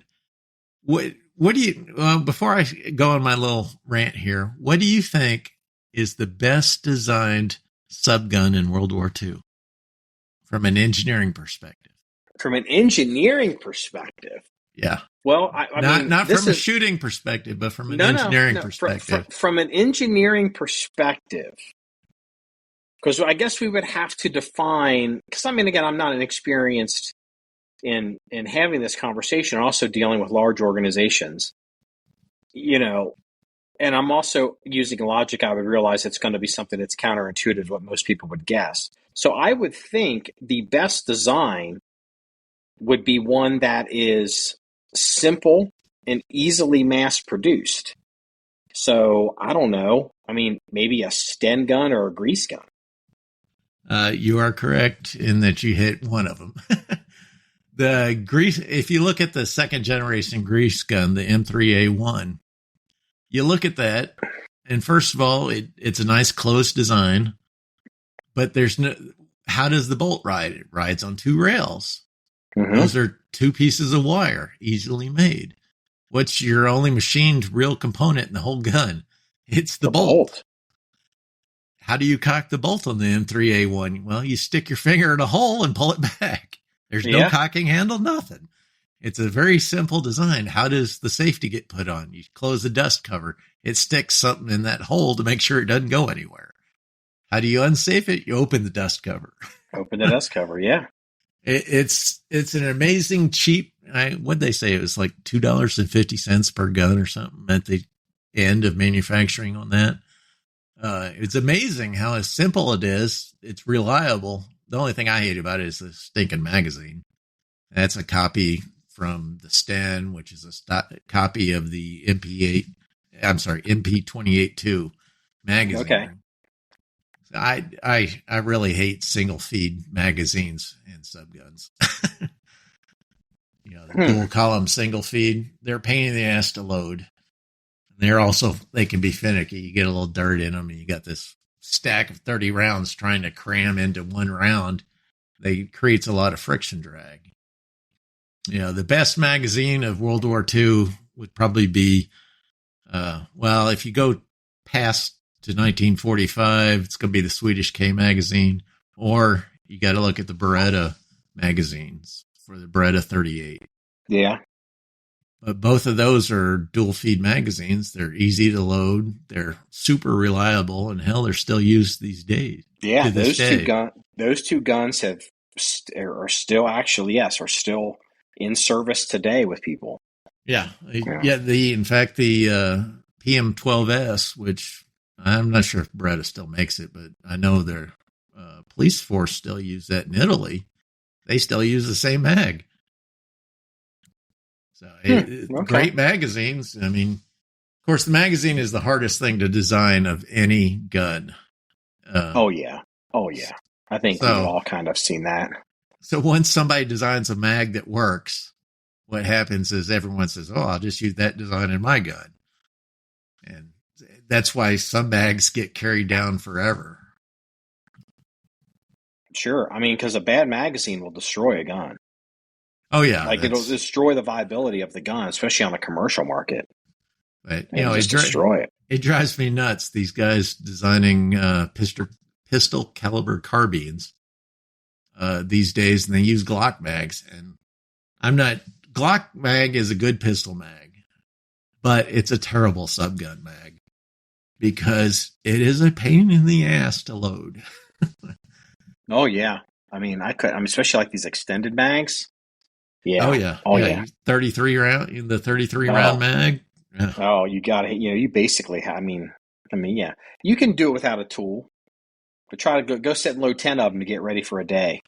B: what do you, before I go on my little rant here, what do you think is the best designed subgun in World War II from an engineering perspective?
C: From an engineering perspective?
B: Yeah.
C: Well, I mean,
B: not from a shooting perspective, but from an engineering perspective.
C: From an engineering perspective, because I guess we would have to define, because again, I'm not an experienced in having this conversation, also dealing with large organizations, and I'm also using logic. I would realize it's going to be something that's counterintuitive to what most people would guess. So I would think the best design would be one that is simple and easily mass produced. So I don't know. Maybe a Sten gun or a grease gun.
B: You are correct in that you hit one of them. The grease, if you look at the second generation grease gun, the M3A1, you look at that, and first of all, it's a nice closed design, but how does the bolt ride? It rides on two rails. Mm-hmm. Those are two pieces of wire, easily made. What's your only machined real component in the whole gun? It's the bolt. how do you cock the bolt on the M3A1? Well, you stick your finger in a hole and pull it back. There's no cocking handle, nothing. It's a very simple design. How does the safety get put on? You close the dust cover. It sticks something in that hole to make sure it doesn't go anywhere. How do you unsafe it? You open the dust cover.
C: Open the dust cover, yeah.
B: It's an amazing cheap. What'd they say? It was like $2.50 per gun or something at the end of manufacturing on that. It's amazing how simple it is. It's reliable. The only thing I hate about it is the stinking magazine. That's a copy from the Sten, which is a copy of the MP28-2 magazine.
C: Okay.
B: I really hate single feed magazines and subguns. The dual column single feed, they're a pain in the ass to load. They can be finicky. You get a little dirt in them and you got this stack of 30 rounds trying to cram into one round. It creates a lot of friction drag. The best magazine of World War II would probably be, if you go past to 1945, it's going to be the Swedish K magazine, or you got to look at the Beretta magazines for the Beretta 38.
C: Yeah.
B: But both of those are dual feed magazines. They're easy to load. They're super reliable, and hell, they're still used these days.
C: Yeah, those two guns are still in service today with people.
B: Yeah. In fact, the PM12S, which I'm not sure if Beretta still makes it, but I know their police force still use that in Italy. They still use the same mag. So great magazines. I mean, of course, the magazine is the hardest thing to design of any gun.
C: Oh yeah. I think we've all kind of seen that.
B: So once somebody designs a mag that works, what happens is everyone says, "Oh, I'll just use that design in my gun," and that's why some mags get carried down forever.
C: Sure, I mean, because a bad magazine will destroy a gun.
B: Oh yeah,
C: it'll destroy the viability of the gun, especially on the commercial market.
B: But
C: destroy it.
B: It drives me nuts. These guys designing pistol caliber carbines these days, and they use Glock mags. And Glock mag is a good pistol mag, but it's a terrible subgun mag because it is a pain in the ass to load.
C: Oh yeah, I mean, especially like these extended mags. Yeah.
B: Oh yeah. 33 round, the 33 round mag. Yeah.
C: Oh, you got it. You basically have, I mean, yeah, you can do it without a tool, but try to go sit and load 10 of them to get ready for a day.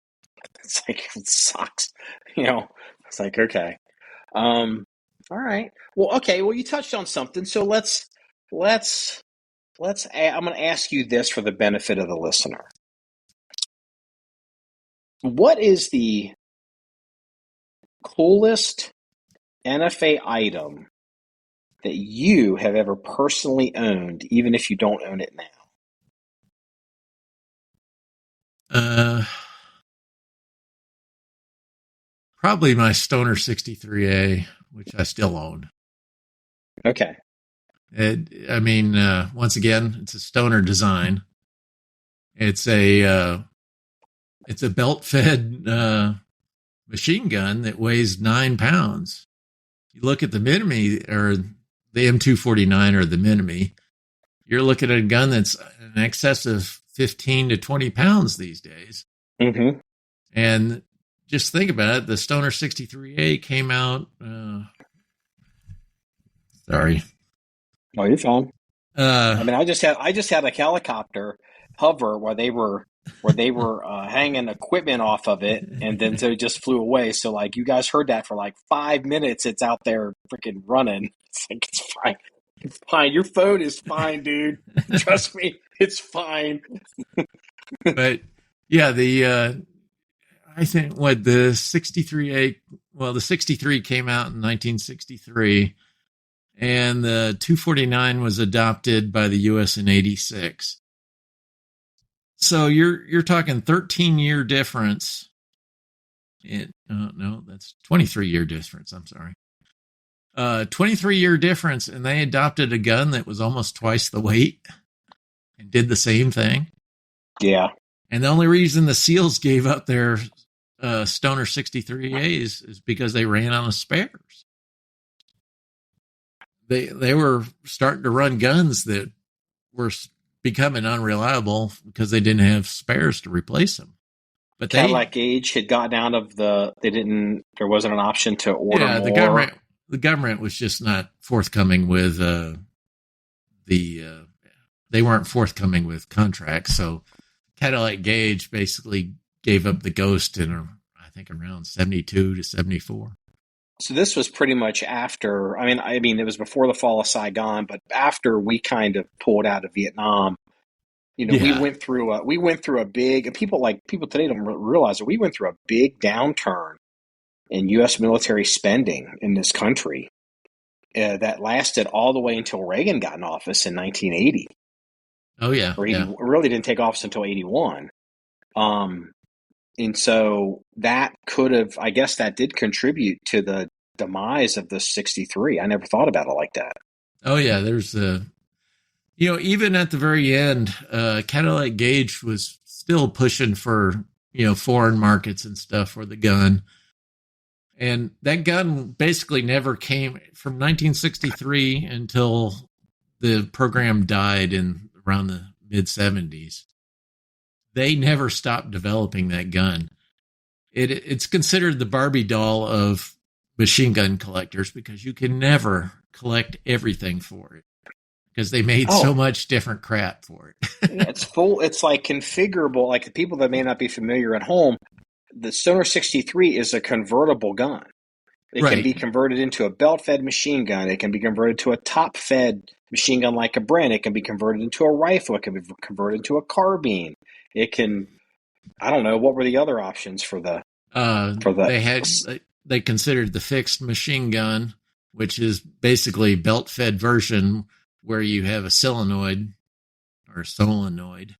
C: It's like, it sucks. It's like, okay. All right. Well, okay. Well, you touched on something. So I'm going to ask you this for the benefit of the listener. What is the coolest NFA item that you have ever personally owned, even if you don't own it now?
B: Probably my Stoner 63A, which I still own.
C: Okay.
B: Once again, it's a Stoner design. It's a belt-fed machine gun that weighs 9 pounds. You look at the Minimi or the M249 or the Minimi, you're looking at a gun that's in excess of 15 to 20 pounds these days.
C: Mm-hmm.
B: And just think about it. The Stoner 63A came out. Sorry.
C: Oh, you're fine. I just had a helicopter hover where they were hanging equipment off of it, and then so it just flew away. So like you guys heard that for like 5 minutes. It's out there freaking running. It's like, it's fine. It's fine. Your phone is fine, dude. Trust me, it's fine.
B: But yeah, I think the 63A, the 63 came out in 1963, and the 249 was adopted by the U.S. in 86. So you're talking 13-year difference. No, that's 23-year difference. I'm sorry. 23-year difference, and they adopted a gun that was almost twice the weight. and did the same thing.
C: Yeah.
B: And the only reason the SEALs gave up their Stoner 63As is because they ran out of spares. They were starting to run guns that were becoming unreliable because they didn't have spares to replace them. But
C: Cadillac Gauge had gotten out of there wasn't an option to order more.
B: The government was just not forthcoming with they weren't forthcoming with contracts. So Cadillac Gauge basically gave up the ghost in, I think, around 72 to 74.
C: So this was pretty much after, I mean, it was before the fall of Saigon, but after we kind of pulled out of Vietnam. We went through a big, and people today don't realize that we went through a big downturn in U.S. military spending in this country that lasted all the way until Reagan got in office in 1980.
B: Oh yeah,
C: he really didn't take office until 81. And so that that did contribute to the demise of the 63. I never thought about it like that.
B: Oh yeah, there's even at the very end, Cadillac Gauge was still pushing for, foreign markets and stuff for the gun. And that gun basically never came from 1963 until the program died in around the mid-70s. They never stopped developing that gun. It's considered the Barbie doll of machine gun collectors because you can never collect everything for it, because they made so much different crap for it.
C: It's like configurable. Like the people that may not be familiar at home, the Stoner 63 is a convertible gun. It can be converted into a belt-fed machine gun. It can be converted to a top-fed machine gun like a Bren. It can be converted into a rifle. It can be converted into a carbine. It can, I don't know, what were the other options for the?
B: They considered the fixed machine gun, which is basically belt-fed version where you have a solenoid.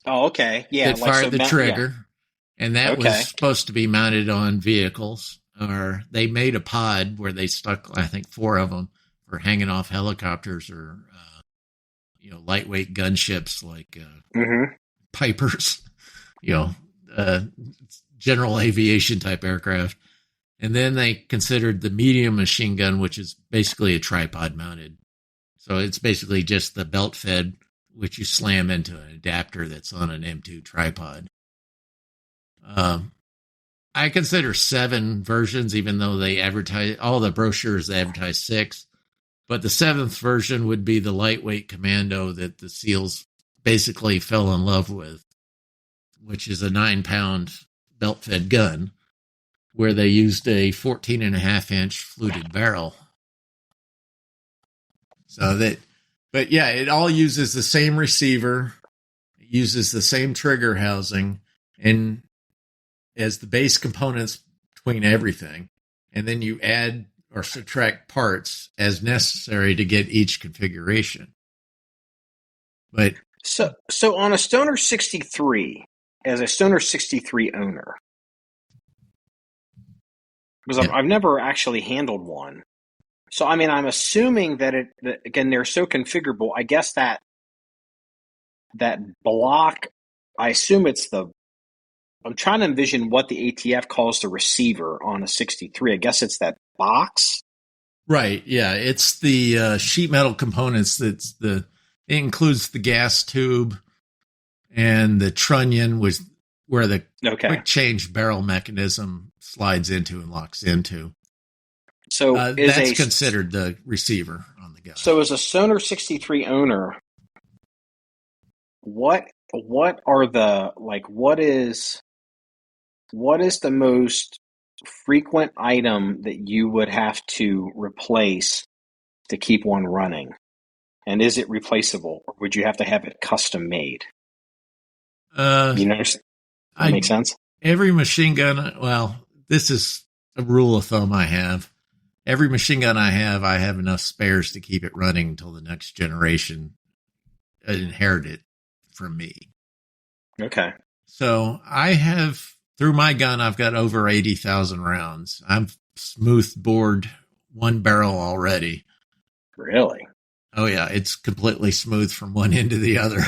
C: Oh, okay. Yeah.
B: That fired the trigger. Yeah. And that was supposed to be mounted on vehicles. Or they made a pod where they stuck, I think, 4 of them for hanging off helicopters or, lightweight gunships like Pipers, general aviation type aircraft. And then they considered the medium machine gun, which is basically a tripod mounted. So it's basically just the belt fed, which you slam into an adapter that's on an M2 tripod. I consider 7 versions, even though they advertise, all the brochures advertise 6. But the 7th version would be the lightweight commando that the SEALs basically fell in love with, which is a 9-pound belt-fed gun, where they used a 14.5-inch fluted barrel. But yeah, it all uses the same receiver, it uses the same trigger housing, and as the base components between everything, and then you add or subtract parts as necessary to get each configuration. But
C: so on a Stoner 63, as a Stoner 63 owner, because I've never actually handled one. So, I'm assuming that again, they're so configurable. I guess that block, I assume I'm trying to envision what the ATF calls the receiver on a 63. I guess it's that box.
B: Right. Yeah. It's the sheet metal components. It includes the gas tube and the trunnion, where the quick change barrel mechanism slides into and locks into.
C: So
B: that's considered the receiver on the gun.
C: So as a Stoner 63 owner, what is the most frequent item that you would have to replace to keep one running? And is it replaceable, or would you have to have it custom made? You know, that makes sense?
B: Every machine gun, well, this is a rule of thumb I have. Every machine gun I have enough spares to keep it running until the next generation inherit it from me.
C: Okay.
B: So through my gun, I've got over 80,000 rounds. I've smooth bored one barrel already.
C: Really?
B: Oh yeah, it's completely smooth from one end to the other.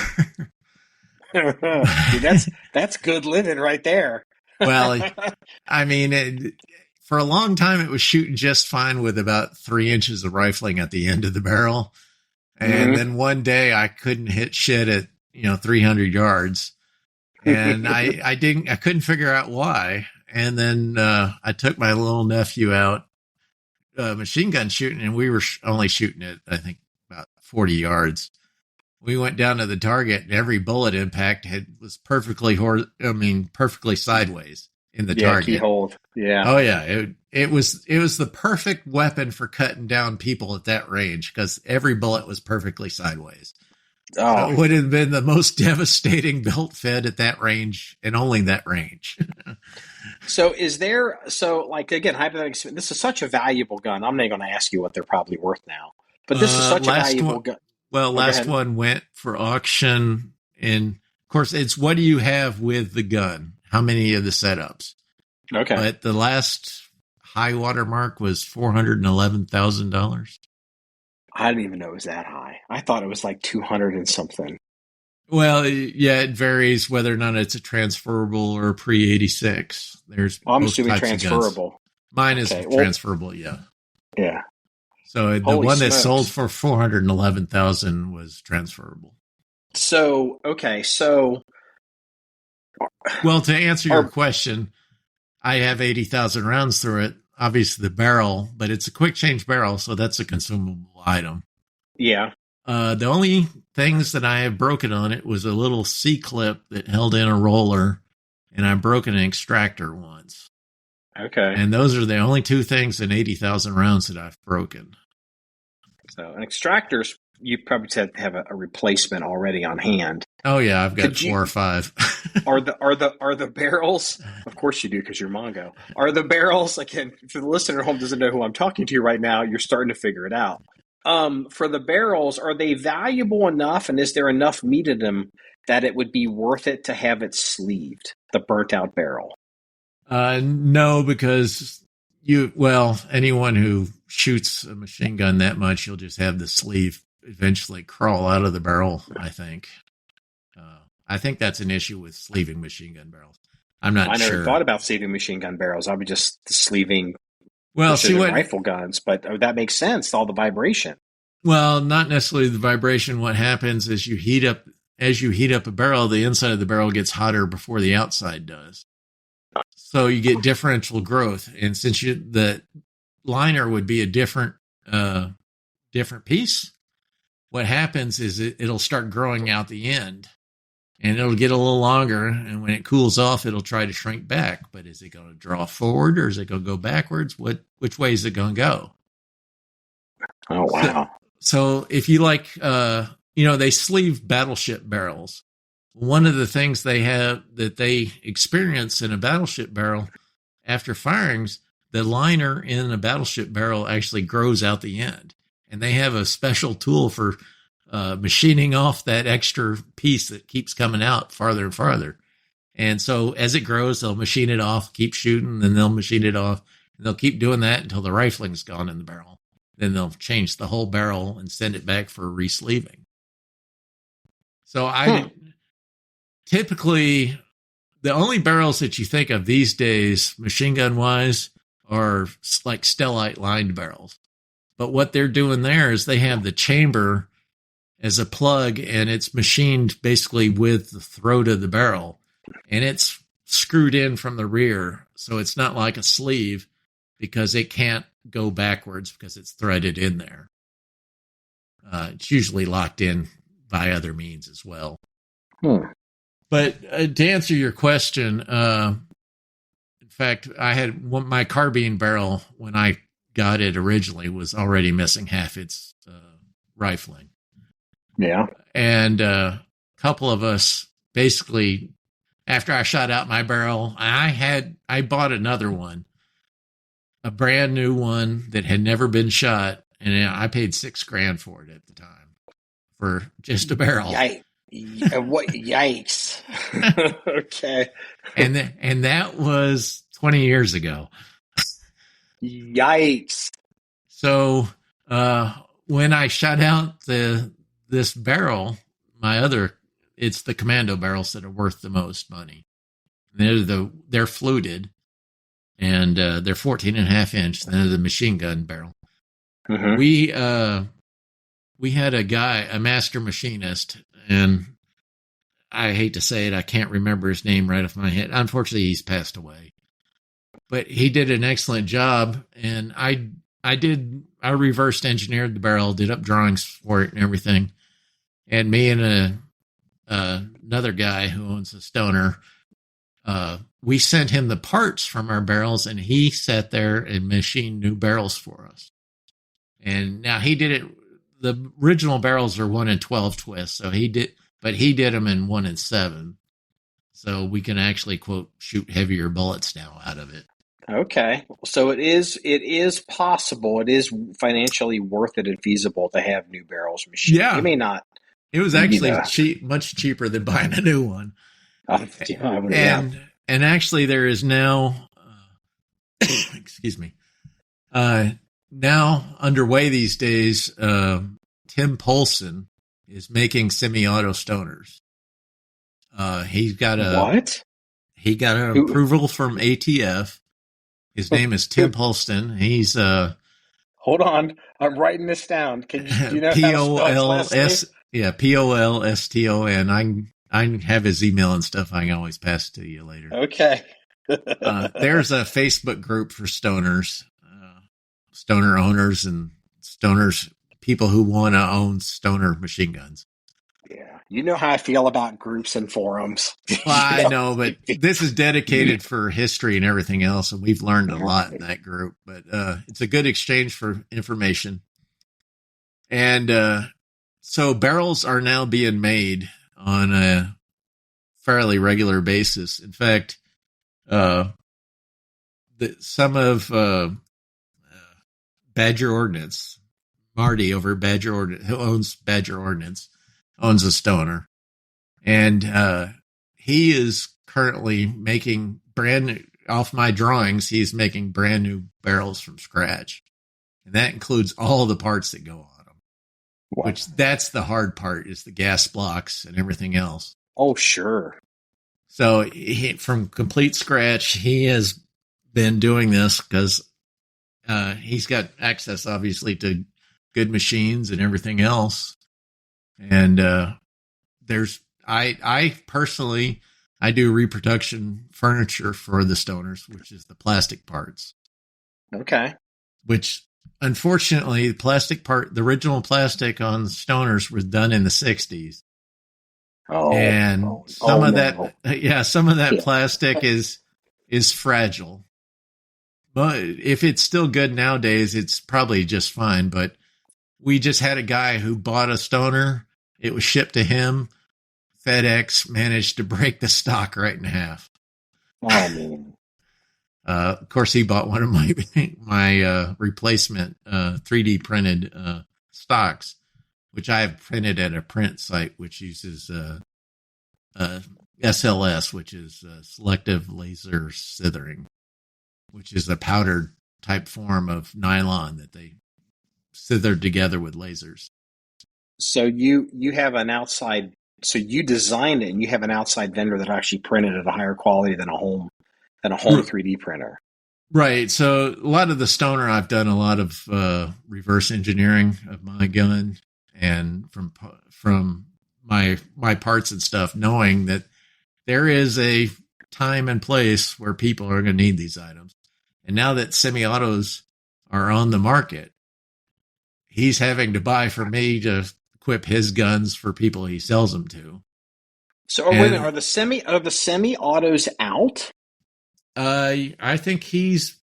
C: Dude, that's good living right there.
B: Well, I mean, for a long time, it was shooting just fine with about 3 inches of rifling at the end of the barrel. And then one day I couldn't hit shit at, 300 yards. And I couldn't figure out why. And then I took my little nephew out machine gun shooting, and we were only shooting at, I think, about 40 yards. We went down to the target, and every bullet impact was perfectly sideways in the target.
C: Keyhole. Yeah.
B: Oh yeah, it was the perfect weapon for cutting down people at that range because every bullet was perfectly sideways.
C: Oh,
B: so it would have been the most devastating belt fed at that range and only that range.
C: So again, hypothetically, this is such a valuable gun. I'm not going to ask you what they're probably worth now, but this is such a valuable gun.
B: Well, last one went for auction, and of course, it's what do you have with the gun? How many of the setups?
C: Okay,
B: but the last high water mark was $411,000.
C: I didn't even know it was that high. I thought it was like 200 and something.
B: Well, yeah, it varies whether or not it's a transferable or a pre-86. There's
C: I'm assuming transferable.
B: Mine is transferable, yeah.
C: Yeah.
B: So the one that sold for $411,000 was transferable.
C: So,
B: well, to answer your question, I have 80,000 rounds through it. Obviously the barrel, but it's a quick change barrel, so that's a consumable item.
C: Yeah.
B: The only things that I have broken on it was a little C-clip that held in a roller, and I broke an extractor once.
C: Okay.
B: And those are the only two things in 80,000 rounds that I've broken.
C: So an extractors, you probably said have a replacement already on hand.
B: Oh yeah, I've got 4 or 5.
C: Are the barrels? Of course you do, because you're Mongo. Are the barrels, again, for the listener at home doesn't know who I'm talking to right now, you're starting to figure it out. For the barrels, are they valuable enough, and is there enough meat in them that it would be worth it to have it sleeved, the burnt out barrel?
B: No, because anyone who shoots a machine gun that much, you'll just have the sleeve eventually crawl out of the barrel, I think. I think that's an issue with sleeving machine gun barrels. I'm not sure. I
C: never thought about sleeving machine gun barrels. I would just sleeving rifle guns, but that makes sense, all the vibration.
B: Well, not necessarily the vibration. What happens is as you heat up a barrel, the inside of the barrel gets hotter before the outside does. So you get differential growth. And since the liner would be a different piece, what happens is it'll start growing out the end, and it'll get a little longer. And when it cools off, it'll try to shrink back. But is it going to draw forward, or is it going to go backwards? Which way is it going to go?
C: Oh, wow.
B: So if you they sleeve battleship barrels. One of the things they have that they experience in a battleship barrel after firings, the liner in a battleship barrel actually grows out the end. And they have a special tool for machining off that extra piece that keeps coming out farther and farther. And so as it grows, they'll machine it off, keep shooting, then they'll machine it off. And they'll keep doing that until the rifling's gone in the barrel. Then they'll change the whole barrel and send it back for re-sleeving. So typically, the only barrels that you think of these days, machine gun wise, are like stellite lined barrels. But what they're doing there is they have the chamber as a plug, and it's machined basically with the throat of the barrel, and it's screwed in from the rear. So it's not like a sleeve because it can't go backwards because it's threaded in there. It's usually locked in by other means as well. But to answer your question, in fact, I had my carbine barrel when I got it originally was already missing half its rifling.
C: Yeah.
B: And a couple of us basically, after I shot out my barrel, I bought another one, a brand new one that had never been shot, and I paid $6,000 for it at the time for just a barrel.
C: Yikes. Okay.
B: And that was 20 years ago.
C: Yikes.
B: So when I shot out this barrel, my other it's the commando barrels that are worth the most money. They're fluted, and they're 14.5 inch. They're the machine gun barrel.
C: Mm-hmm.
B: We had a guy, a master machinist, and I hate to say it, I can't remember his name right off my head. Unfortunately, he's passed away. But he did an excellent job, and I reversed engineered the barrel, did up drawings for it and everything. And me and another guy who owns a stoner, we sent him the parts from our barrels, and he sat there and machined new barrels for us. And now he did it. The original barrels are 1 in 12 twists, so he did them in 1 in 7. So we can actually, quote, shoot heavier bullets now out of it.
C: Okay. So it is possible. It is financially worth it and feasible to have new barrels machined.
B: Yeah.
C: You may not.
B: It was actually much cheaper than buying a new one. And actually there is now, excuse me, now underway these days, Tim Polson is making semi-auto stoners. He got an approval from ATF. His name is Tim Polston. He's
C: hold on, I'm writing this down. Do you know
B: P-O-L-S? Yeah, P-O-L-S-T-O-N. I have his email and stuff. I can always pass it to you later.
C: Okay.
B: There's a Facebook group for stoners, stoner owners, and stoners, people who want to own stoner machine guns.
C: Yeah, you know how I feel about groups and forums.
B: Well, I know, but this is dedicated for history and everything else, and we've learned a lot in that group. But it's a good exchange for information. And so barrels are now being made on a fairly regular basis. In fact, some of Badger Ordnance, Marty over at Badger Ordnance, who owns Badger Ordnance, owns a stoner. And he is currently making off my drawings, he's making brand new barrels from scratch. And that includes all the parts that go on them. Wow. Which that's the hard part, is the gas blocks and everything else.
C: Oh, sure.
B: So from complete scratch, he has been doing this because he's got access, obviously, to good machines and everything else. And I personally do reproduction furniture for the stoners, which is the plastic parts.
C: Okay.
B: Which, unfortunately, the original plastic on the stoners was done in the 60s. Some of that plastic is fragile. But if it's still good nowadays, it's probably just fine. But we just had a guy who bought a stoner. It was shipped to him. FedEx managed to break the stock right in half.
C: Oh, man.
B: Of course, he bought one of my replacement 3D printed stocks, which I have printed at a print site, which uses SLS, which is selective laser sithering, which is a powdered type form of nylon that they sithered together with lasers.
C: So you have an outside, so you designed it and you have an outside vendor that actually printed at a higher quality than a home 3D printer.
B: Right. So a lot of the stoner, I've done a lot of reverse engineering of my gun, and from my parts and stuff, knowing that there is a time and place where people are going to need these items. And now that semi-autos are on the market, he's having to buy from me to equip his guns for people he sells them to.
C: So wait a minute, are the semi-autos out?
B: I think he's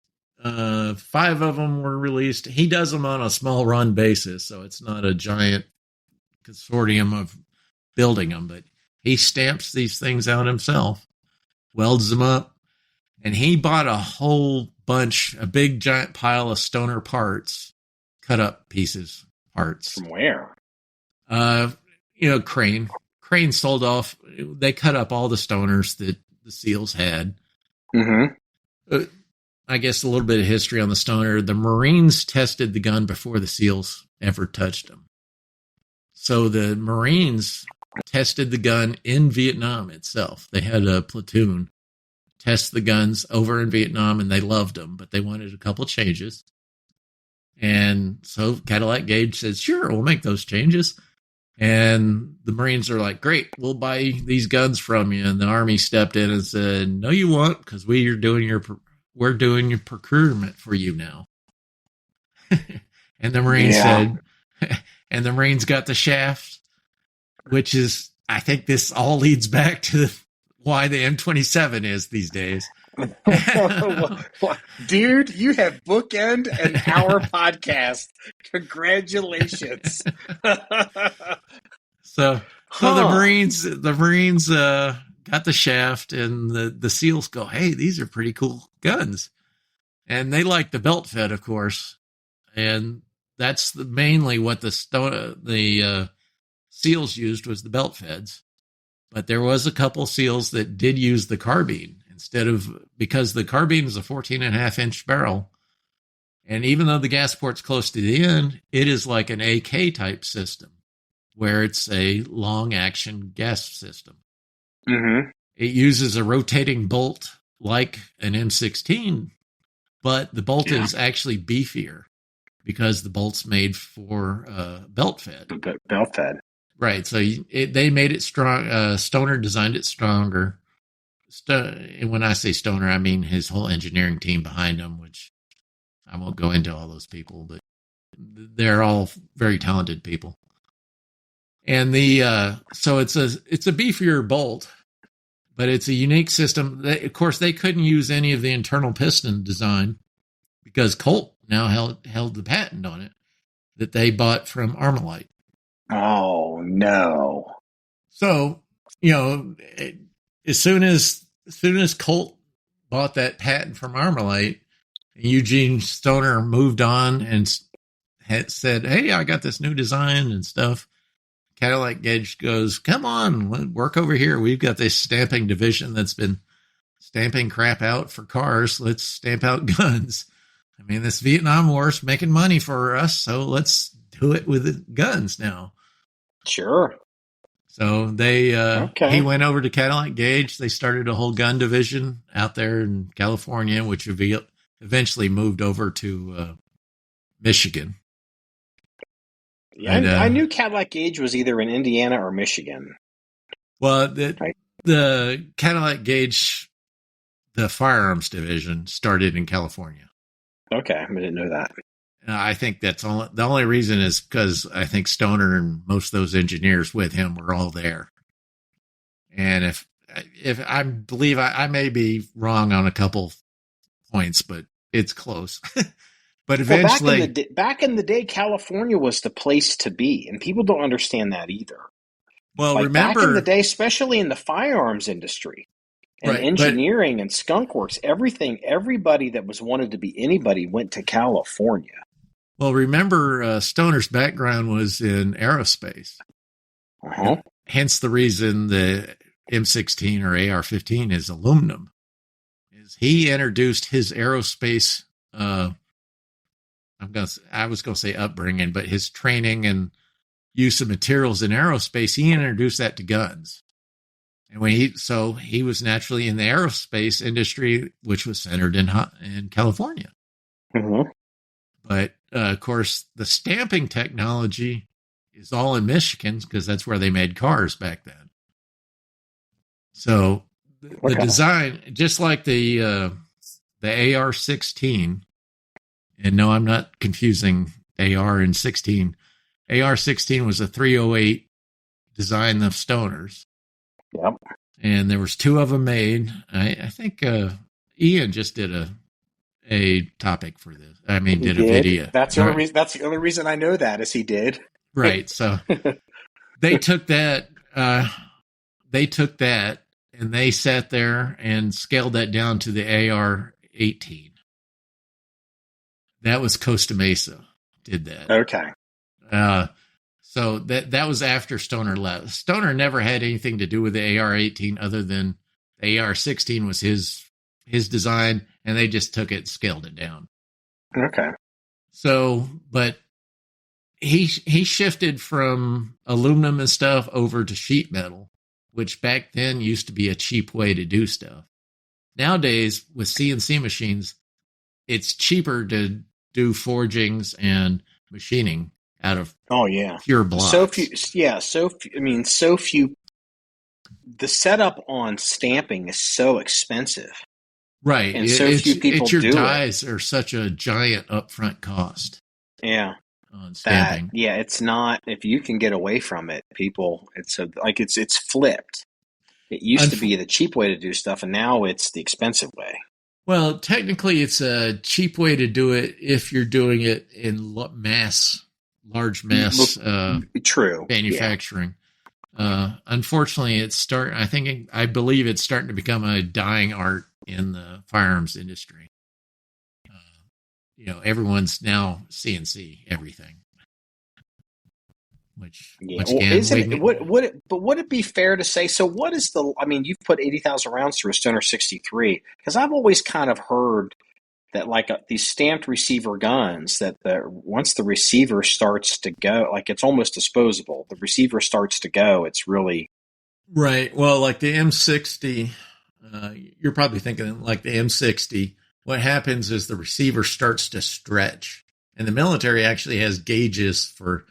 B: 5 of them were released. He does them on a small run basis, so it's not a giant consortium of building them, but he stamps these things out himself, welds them up, and he bought a whole bunch, a big giant pile of stoner parts, cut up pieces, parts.
C: From where?
B: Crane. Crane sold off. They cut up all the stoners that the SEALs had.
C: Mm-hmm.
B: I guess a little bit of history on the stoner. The Marines tested the gun before the SEALs ever touched them. So the Marines tested the gun in Vietnam itself. They had a platoon test the guns over in Vietnam, and they loved them, but they wanted a couple changes. And so Cadillac Gage says, sure, we'll make those changes. And the Marines are like, great, we'll buy these guns from you. And the Army stepped in and said, no, you won't, because we're doing your procurement for you now. And the Marines said, and the Marines got the shaft, which is, I think this all leads back to why the M27 is these days.
C: Dude, you have bookend an hour podcast. Congratulations.
B: So the Marines got the shaft, and the SEALs go, hey, these are pretty cool guns. And they like the belt fed, of course. And that's mainly what the SEALs used was the belt feds. But there was a couple SEALs that did use the carbine because the carbine is a 14.5-inch barrel. And even though the gas port's close to the end, it is like an AK type system where it's a long action gas system.
C: Mm-hmm.
B: It uses a rotating bolt like an M16, but the bolt is actually beefier because the bolt's made for belt fed.
C: Belt fed.
B: Right. So they made it strong. Stoner designed it stronger. And when I say Stoner, I mean his whole engineering team behind him, which I won't go into all those people, but they're all very talented people. And so it's a beefier bolt, but it's a unique system. Of course, they couldn't use any of the internal piston design because Colt now held the patent on it that they bought from Armalite.
C: Oh no!
B: So as soon as Colt bought that patent from Armalite, Eugene Stoner moved on and had said, "Hey, I got this new design and stuff." Cadillac Gage goes, "Come on, work over here. We've got this stamping division that's been stamping crap out for cars. Let's stamp out guns. I mean, this Vietnam War's making money for us, so let's do it with the guns now."
C: Sure.
B: So he went over to Cadillac Gage. They started a whole gun division out there in California, which eventually moved over to Michigan.
C: Yeah, I knew Cadillac Gage was either in Indiana or Michigan.
B: Well, the Cadillac Gage, the Firearms division, started in California.
C: Okay, I didn't know that.
B: I think the only reason is because I think Stoner and most of those engineers with him were all there. And if I believe I may be wrong on a couple points, but it's close. But eventually,
C: back in the day, California was the place to be, and people don't understand that either.
B: Well, remember
C: back in the day, especially in the firearms industry and engineering and skunk works, everybody that wanted to be anybody went to California.
B: Well, remember, Stoner's background was in aerospace.
C: Uh-huh.
B: Hence the reason the M16 or AR-15 is aluminum. He introduced his aerospace, I was going to say upbringing, but his training and use of materials in aerospace, he introduced that to guns. And he was naturally in the aerospace industry, which was centered in California.
C: Mm-hmm.
B: But of course, the stamping technology is all in Michigan because that's where they made cars back then. So the design, just like the AR-16, and no, I'm not confusing AR and 16. AR-16 was a 308 design of Stoner's.
C: Yep.
B: And there was two of them made. I think Ian just did a topic for this. I mean, did a video.
C: That's the only reason I know that is he did.
B: Right. So they took that. And they sat there and scaled that down to the AR-18. That was Costa Mesa did that.
C: Okay.
B: So that was after Stoner left. Stoner never had anything to do with the AR-18 other than the AR-16 was his design, and they just took it and scaled it down.
C: Okay.
B: So, but he shifted from aluminum and stuff over to sheet metal, which back then used to be a cheap way to do stuff. Nowadays, with CNC machines, it's cheaper to do forgings and machining out of pure blocks.
C: So few. The setup on stamping is so expensive,
B: right?
C: And so few people
B: your
C: do
B: dies are such a giant upfront cost.
C: Yeah,
B: on stamping.
C: It's not. If you can get away from it, people, it's flipped. It used to be the cheap way to do stuff, and now it's the expensive way.
B: Well, technically, it's a cheap way to do it if you're doing it in large mass
C: true
B: manufacturing. Unfortunately, I believe it's starting to become a dying art in the firearms industry. Everyone's now CNC everything. Which again,
C: would it be fair to say? So, what is you've put 80,000 rounds through a Stoner 63, because I've always kind of heard that these stamped receiver guns, that once the receiver starts to go, it's almost disposable. The receiver starts to go, it's really
B: right. Well, like the M60, you're probably thinking like the M60. What happens is the receiver starts to stretch, and the military actually has gauges for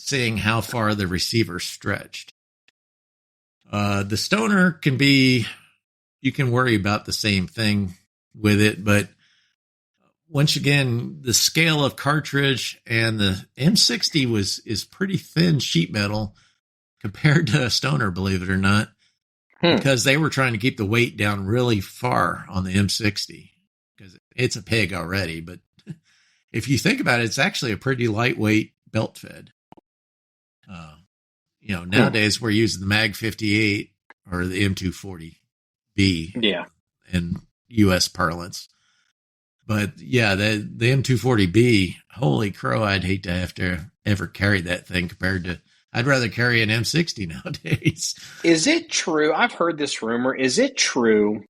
B: seeing how far the receiver stretched. The Stoner you can worry about the same thing with it, but once again, the scale of cartridge, and the M60 is pretty thin sheet metal compared to a Stoner, believe it or not, because they were trying to keep the weight down really far on the M60, because it's a pig already. But if you think about it, it's actually a pretty lightweight belt fed. Nowadays we're using the Mag 58 or the M240B in US parlance. But yeah, the M240B, holy crow, I'd hate to have to ever carry that thing I'd rather carry an M60 nowadays.
C: Is it true? I've heard this rumor. Is it true?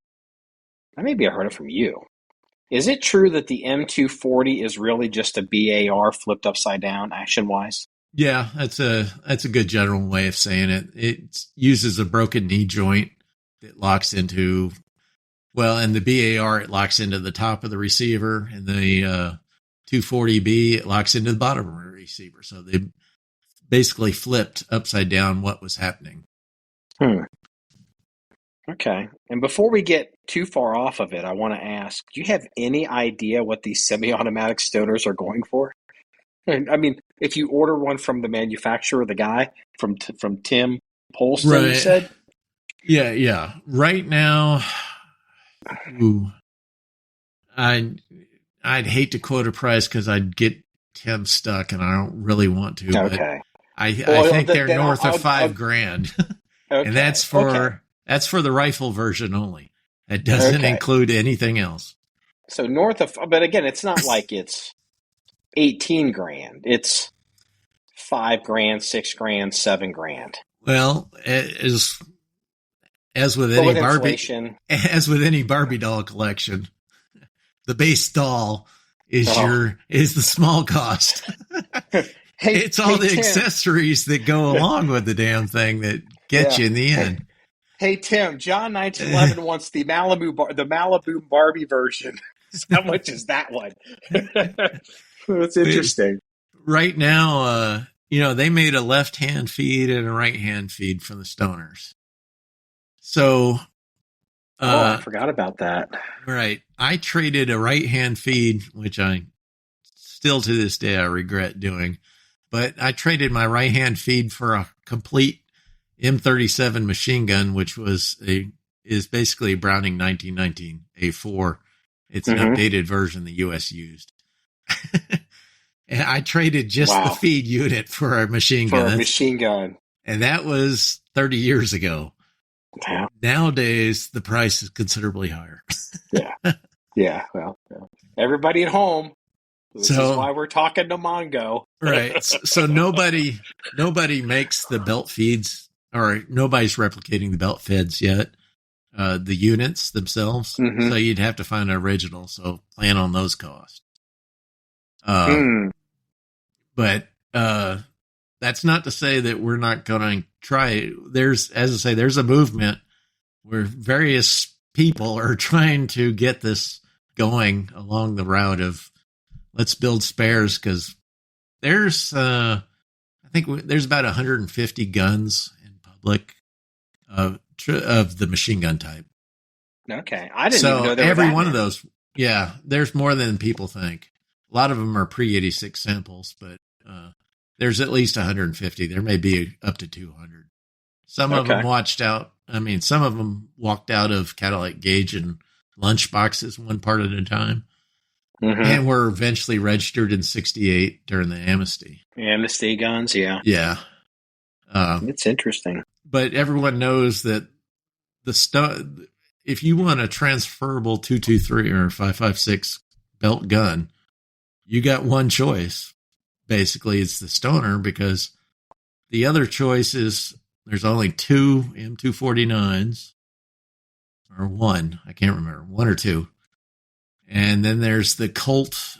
C: Maybe I heard it from you. Is it true that the M240 is really just a BAR flipped upside down action-wise?
B: Yeah, that's a good general way of saying it. It uses a broken knee joint that locks into, and the BAR, it locks into the top of the receiver, and the 240B, it locks into the bottom of the receiver. So they basically flipped upside down what was happening.
C: Okay. And before we get too far off of it, I want to ask, do you have any idea what these semi-automatic Stoners are going for? If you order one from the manufacturer, the guy from Tim Polston,
B: right.
C: You said?
B: Yeah. Right now, I'd hate to quote a price because I'd get Tim stuck, and I don't really want to.
C: Okay.
B: But I think they're north of $5,000, okay. And that's for the rifle version only. It doesn't include anything else.
C: So north of, but again, it's not like it's 18 grand. It's $5,000, $6,000, $7,000.
B: Well, as with any Barbie doll collection, the base doll is the small cost. It's all the Tim, accessories that go along with the damn thing that get you in the end.
C: Hey Tim, John 1911 wants the Malibu Barbie version. How much is that one? That's interesting.
B: Right now, they made a left-hand feed and a right-hand feed from the Stoners. So,
C: I forgot about that.
B: Right. I traded a right-hand feed, which I still to this day I regret doing, but I traded my right-hand feed for a complete M27 machine gun, which is basically a Browning 1919 A4. It's an updated version the U.S. used. And I traded just the feed unit for a machine gun. And that was 30 years ago.
C: Yeah.
B: Nowadays, the price is considerably higher.
C: Yeah. Well, everybody at home. This is why we're talking to Mongo.
B: Right. So nobody makes the belt feeds, or nobody's replicating the belt feds yet. The units themselves. So you'd have to find an original. So plan on those costs. But That's not to say that we're not going to try. There's, as I say, there's a movement where various people are trying to get this going along the route of let's build spares, because there's, I think there's about 150 guns in public of the machine gun type.
C: Okay. I didn't even know there were
B: every
C: that
B: one
C: many.
B: of those, yeah, there's more than people think. A lot of them are pre-86 samples, but there's at least 150. There may be up to 200. Some of them some of them walked out of Cadillac Gauge and lunch boxes one part at a time, and were eventually registered in 68 during the amnesty.
C: Amnesty guns, yeah.
B: Yeah.
C: It's interesting.
B: But everyone knows that if you want a transferable 223 or 5.56 belt gun, you got one choice. Basically, it's the Stoner, because the other choice is there's only two M249s, or one. I can't remember, one or two. And then there's the Colt,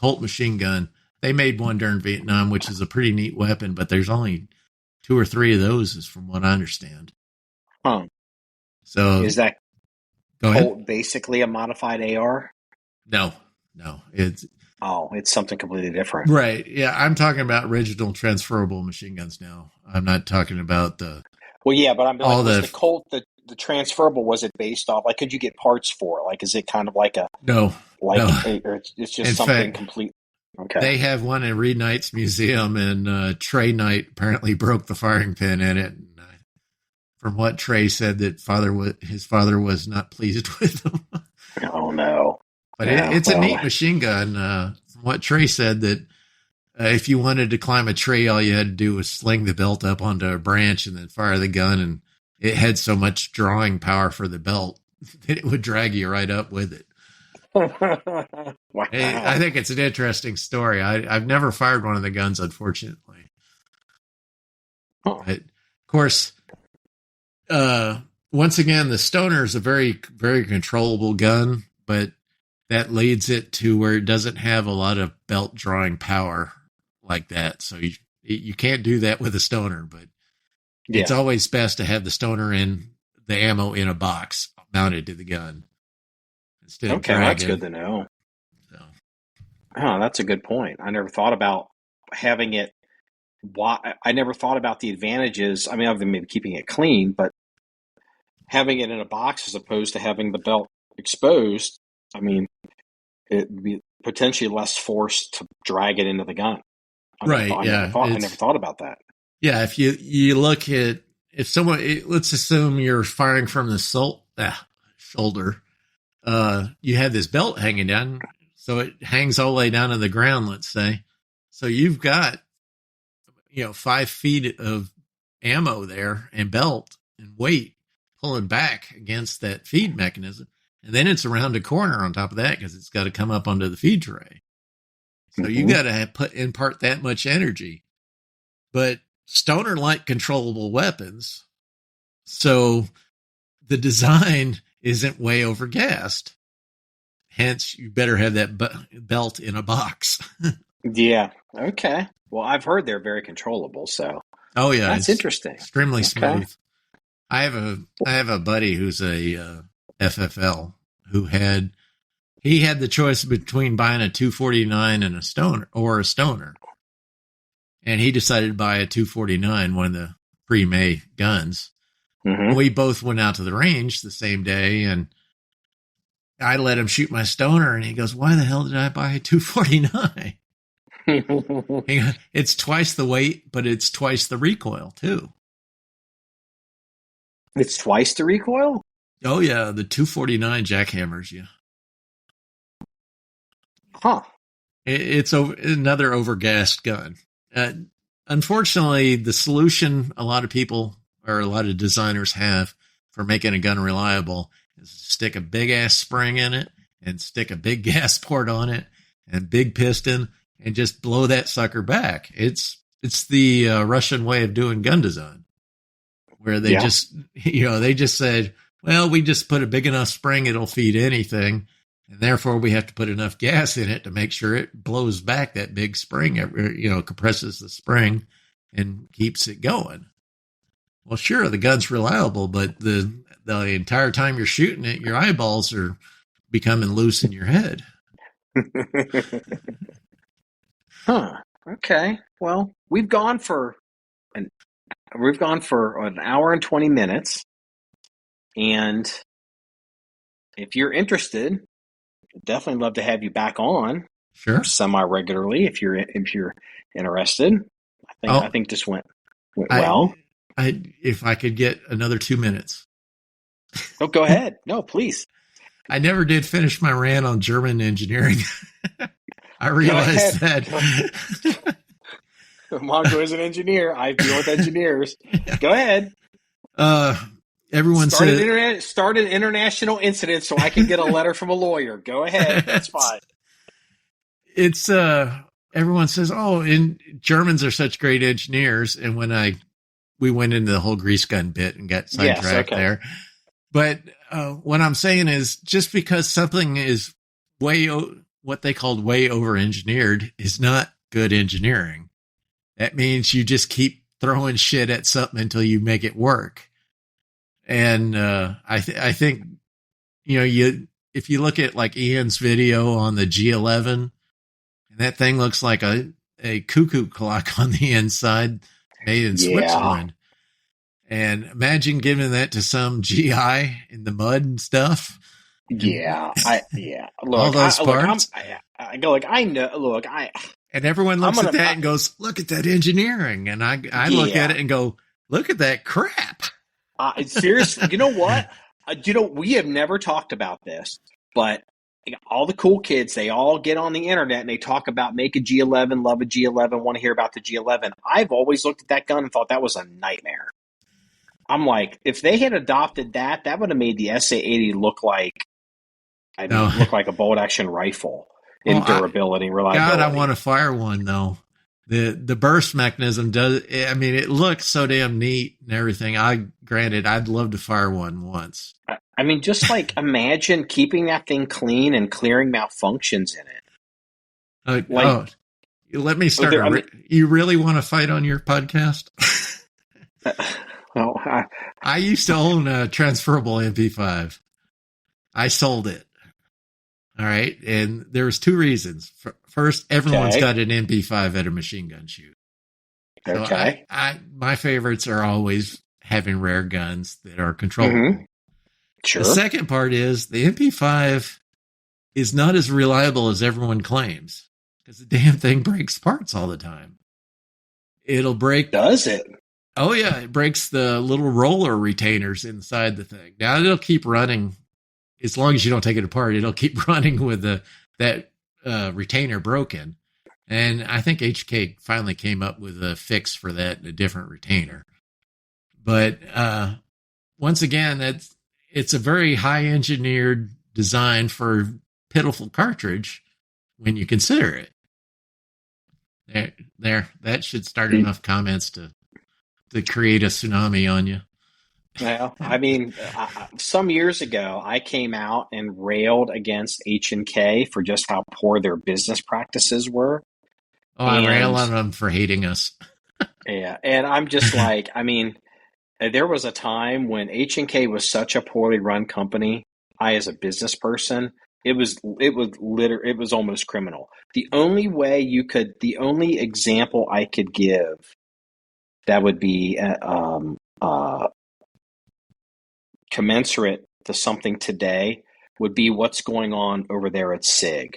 B: Colt machine gun. They made one during Vietnam, which is a pretty neat weapon, but there's only 2 or 3 of those, is from what I understand.
C: Huh.
B: So
C: is that Colt basically a modified AR?
B: No. It's
C: something completely different.
B: Right. Yeah, I'm talking about original transferable machine guns now. I'm not talking about the.
C: Well, yeah, but I'm like, was the Colt the transferable? Was it based off? Like, could you get parts for it? Like, is it kind of like a
B: no?
C: or it's just
B: in
C: something
B: fact,
C: complete. Okay.
B: They have one in Reed Knight's museum, and Trey Knight apparently broke the firing pin in it. And, from what Trey said, that his father was not pleased with him.
C: Oh no!
B: But it's a neat machine gun. From what Trey said, that if you wanted to climb a tree, all you had to do was sling the belt up onto a branch and then fire the gun, and it had so much drawing power for the belt that it would drag you right up with it.
C: Wow.
B: I think it's an interesting story. I've never fired one of the guns, unfortunately.
C: Huh.
B: But, of course, once again, the Stoner is a very, very controllable gun, but that leads it to where it doesn't have a lot of belt drawing power like that. So you can't do that with a Stoner, but it's always best to have the Stoner in the ammo in a box mounted to the gun. Instead of dragging.
C: That's good to know. So. Oh, that's a good point. I never thought about having it. I never thought about the advantages. I mean, other than maybe keeping it clean, but having it in a box as opposed to having the belt exposed. I mean, it'd be potentially less force to drag it into the gun. I never thought about that.
B: Yeah, if you look at if someone, let's assume you're firing from the shoulder. You have this belt hanging down, so it hangs all the way down to the ground, let's say. So you've got, 5 feet of ammo there and belt and weight pulling back against that feed mechanism. And then it's around a corner on top of that because it's got to come up onto the feed tray. So you got to impart that much energy. But Stoner like controllable weapons. So the design isn't way overgassed. Hence, you better have that belt in a box.
C: Yeah. Okay. Well, I've heard they're very controllable. So.
B: Oh yeah,
C: that's interesting.
B: Extremely smooth. I have a buddy who's a FFL who had the choice between buying a 249 and a Stoner, and he decided to buy a 249, one of the pre-May guns. Mm-hmm. We both went out to the range the same day, and I let him shoot my Stoner, and he goes, "Why the hell did I buy a 249?" It's twice the weight, but it's twice the recoil too.
C: It's twice the recoil?
B: Oh yeah, the 249 jackhammers you.
C: Huh.
B: It's another overgassed gun. Unfortunately, the solution a lot of people or a lot of designers have for making a gun reliable is to stick a big ass spring in it and stick a big gas port on it and big piston and just blow that sucker back. It's the Russian way of doing gun design, where they just said, well, we just put a big enough spring, it'll feed anything. And therefore, we have to put enough gas in it to make sure it blows back that big spring, compresses the spring and keeps it going. Well, sure, the gun's reliable, but the entire time you're shooting it, your eyeballs are becoming loose in your head.
C: Huh. Okay. Well, we've gone for an hour and 20 minutes. And if you're interested, I'd definitely love to have you back on.
B: Sure.
C: Semi-regularly if you're interested. I think this went well.
B: If I could get another 2 minutes.
C: Oh, go ahead. No, please.
B: I never did finish my rant on German engineering. I realized that.
C: Mongo is an engineer. I deal with engineers. Go ahead.
B: Everyone
C: start an international incident so I can get a letter from a lawyer. Go ahead. That's fine.
B: It's everyone says, "Oh, Germans are such great engineers," and when we went into the whole grease gun bit and got sidetracked there. But what I'm saying is, just because something is what they called way over engineered is not good engineering. That means you just keep throwing shit at something until you make it work. And I think if you look at like Ian's video on the G11, and that thing looks like a cuckoo clock on the inside, made in Switzerland. And imagine giving that to some GI in the mud and stuff.
C: Yeah. Look,
B: all those parts.
C: I go like, I know. Look,
B: and everyone looks at that and goes, "Look at that engineering." And I look at it and go, "Look at that crap."
C: Seriously, you know what? We have never talked about this, but all the cool kids, they all get on the internet and they talk about make a G11, love a G11, want to hear about the G11. I've always looked at that gun and thought that was a nightmare. I'm like, if they had adopted that would have made the SA-80 look like a bolt action rifle in durability and reliability.
B: God, I want to fire one though. The burst mechanism it looks so damn neat and everything. Granted, I'd love to fire one once.
C: I mean, just like imagine keeping that thing clean and clearing malfunctions in it.
B: Let me start. You really want to fight on your podcast?
C: Well,
B: I used to own a transferable MP5. I sold it. All right. And there was 2 reasons. First, everyone's got an MP5 at a machine gun shoot. So
C: okay.
B: My favorites are always having rare guns that are controllable. Mm-hmm.
C: Sure.
B: The second part is the MP5 is not as reliable as everyone claims because the damn thing breaks parts all the time. It'll break.
C: Does it?
B: Oh, yeah. It breaks the little roller retainers inside the thing. Now, it'll keep running. As long as you don't take it apart, it'll keep running with that retainer broken. And I think HK finally came up with a fix for that, a different retainer. But once again, it's a very high engineered design for pitiful cartridge when you consider it. There, that should start enough comments to create a tsunami on you.
C: Well, I mean, some years ago, I came out and railed against H&K for just how poor their business practices were.
B: Oh, I rail on them for hating us.
C: Yeah, and I'm just like, I mean, there was a time when H&K was such a poorly run company. I, as a business person, it was almost criminal. The only example I could give that would be commensurate to something today would be what's going on over there at SIG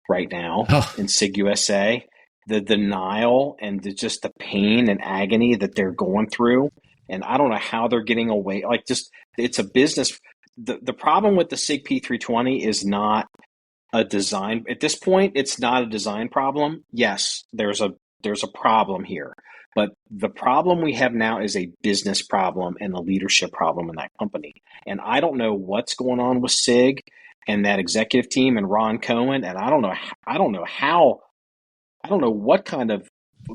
C: right now in SIG USA. The denial and just the pain and agony that they're going through. And I don't know how they're getting away. Like, just, it's a business. The problem with the SIG P320 is not a design. At this point, it's not a design problem. Yes, there's a problem here. But the problem we have now is a business problem and a leadership problem in that company. And I don't know what's going on with SIG and that executive team and Ron Cohen. And I don't know what kind of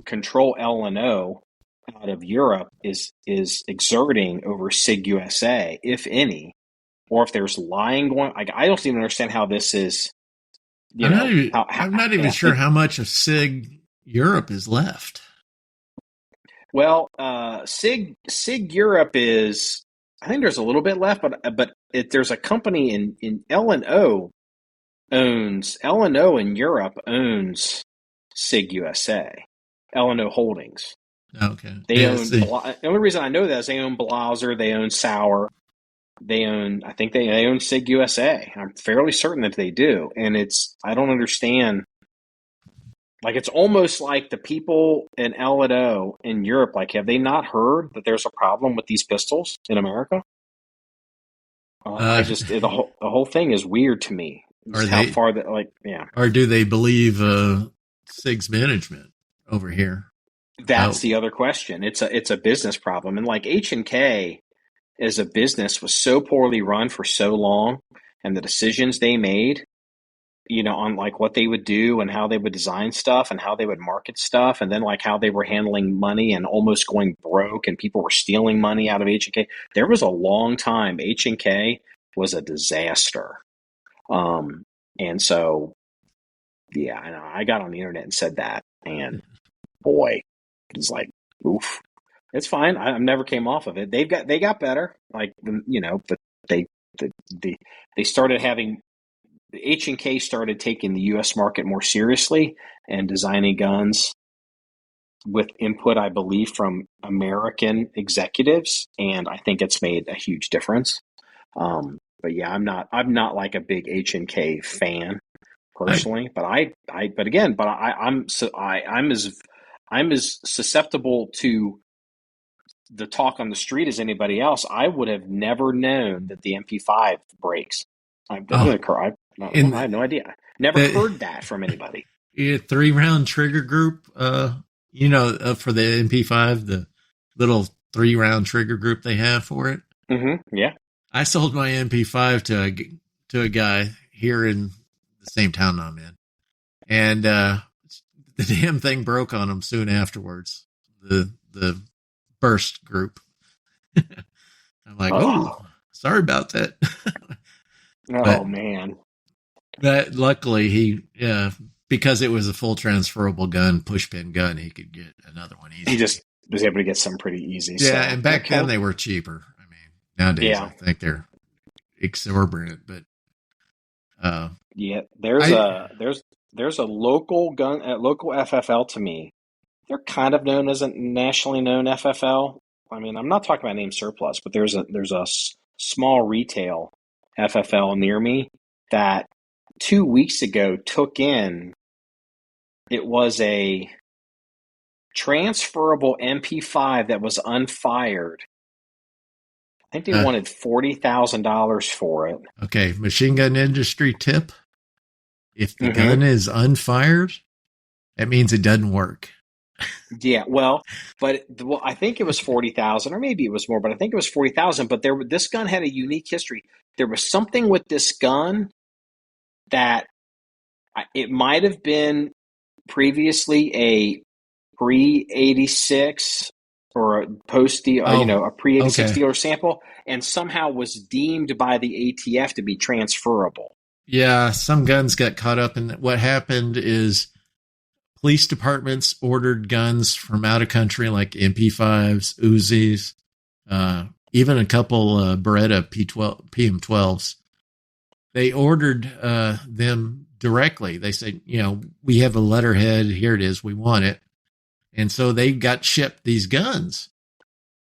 C: control L&O out of Europe is exerting over SIG USA, if any, or if there's lying going. Like, I don't even understand how this is.
B: I'm not even sure how much of SIG Europe is left.
C: Well, SIG Europe is. I think there's a little bit left, but there's a company in L&O in Europe owns SIG USA, L&O Holdings.
B: Okay.
C: They own. The only reason I know that is they own Blaser, they own Sauer, I think they own SIG USA. I'm fairly certain that they do, and I don't understand. Like, it's almost like the people in L&O in Europe, like, have they not heard that there's a problem with these pistols in America? The whole thing is weird to me. How far that, like, yeah.
B: Or do they believe SIG's management over here?
C: That's the other question. It's a business problem, and like H&K as a business was so poorly run for so long, and the decisions they made, on like what they would do and how they would design stuff and how they would market stuff, and then like how they were handling money and almost going broke, and people were stealing money out of H&K. There was a long time H&K was a disaster. And so, yeah, I got on the internet and said that, and boy, it's like, oof. It's fine. I never came off of it. They got better, like, but they started having. H&K started taking the U.S. market more seriously and designing guns with input, I believe, from American executives, and I think it's made a huge difference. But yeah, I'm not like a big H&K fan personally, but I'm as susceptible to the talk on the street as anybody else. I would have never known that the MP5 breaks. I had no idea. Never heard that from anybody.
B: 3-round trigger group, for the MP5, the little 3-round trigger group they have for it.
C: Mm-hmm. Yeah.
B: I sold my MP5 to a guy here in the same town I'm in, and the damn thing broke on him soon afterwards. The burst group. I'm like, oh, sorry about that.
C: But, man.
B: That luckily because it was a full transferable gun, push pin gun, he could get another one easy.
C: He just was able to get some pretty easy.
B: Yeah, and back then they were cheaper. I mean, nowadays I think they're exorbitant, but
C: there's a local gun at local FFL to me. They're kind of known as a nationally known FFL. I mean, I'm not talking about name surplus, but there's a small retail FFL near me that 2 weeks ago took in. It was a transferable MP5 that was unfired. I think they wanted $40,000 for it.
B: Okay, machine gun industry tip: if the gun is unfired, that means it doesn't work.
C: Yeah, I think it was 40,000, or maybe it was more, but I think it was 40,000. But this gun had a unique history. There was something with this gun that it might have been previously a pre-86 or a post, a pre-86 dealer sample, and somehow was deemed by the ATF to be transferable.
B: Yeah, some guns got caught up in what happened is police departments ordered guns from out of country, like MP5s, Uzis, even a couple Beretta PM12s. They ordered them directly. They said, we have a letterhead. Here it is. We want it. And so they got shipped these guns.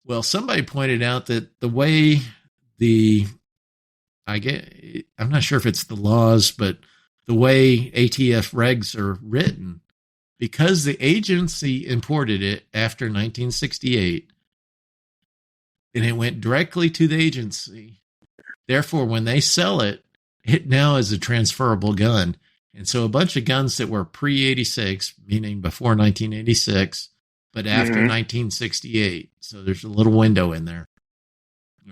B: Well, somebody pointed out that the way I'm not sure if it's the laws, but the way ATF regs are written, because the agency imported it after 1968 and it went directly to the agency. Therefore, when they sell it, it now is a transferable gun. And so a bunch of guns that were pre-86, meaning before 1986, but after 1968, so there's a little window in there,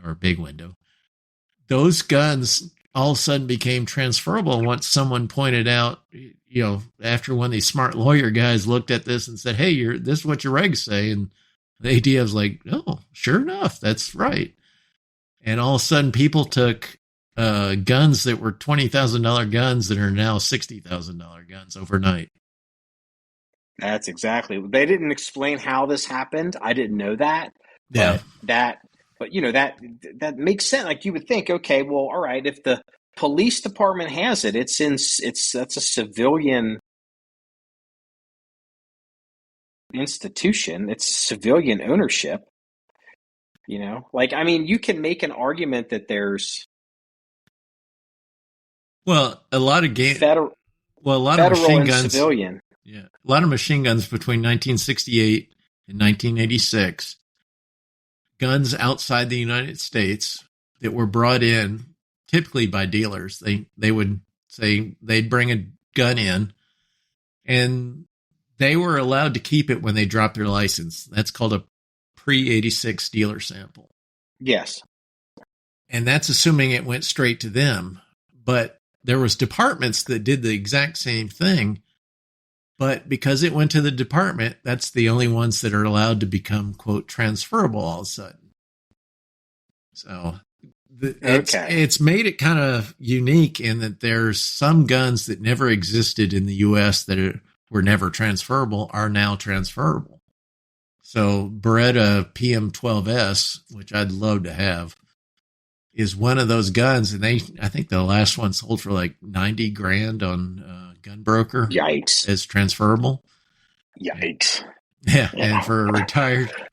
B: or a big window. Those guns all of a sudden became transferable once someone pointed out, after one of these smart lawyer guys looked at this and said, hey, this is what your regs say. And the ATF was like, oh, sure enough, that's right. And all of a sudden people took guns that were $20,000 guns that are now $60,000 guns overnight.
C: That's exactly. They didn't explain how this happened. I didn't know that,
B: Yeah.
C: but that makes sense. Like you would think, okay, well, all right, if the police department has it, that's a civilian institution. It's civilian ownership. Like, I mean, you can make an argument that there's
B: a lot of
C: federal
B: machine
C: and
B: guns.
C: civilian.
B: Yeah, a lot of machine guns between 1968 and 1986. Guns outside the United States that were brought in typically by dealers. They would say they'd bring a gun in, and they were allowed to keep it when they dropped their license. That's called a pre-86 dealer sample.
C: Yes.
B: And that's assuming it went straight to them. But there was departments that did the exact same thing. But because it went to the department, that's the only ones that are allowed to become, quote, transferable all of a sudden. So it's made it kind of unique in that there's some guns that never existed in the U.S. that were never transferable are now transferable. So Beretta PM12S, which I'd love to have, is one of those guns. And I think the last one sold for like 90 grand on Gunbroker.
C: Yikes.
B: As transferable.
C: Yikes.
B: Yeah. And for a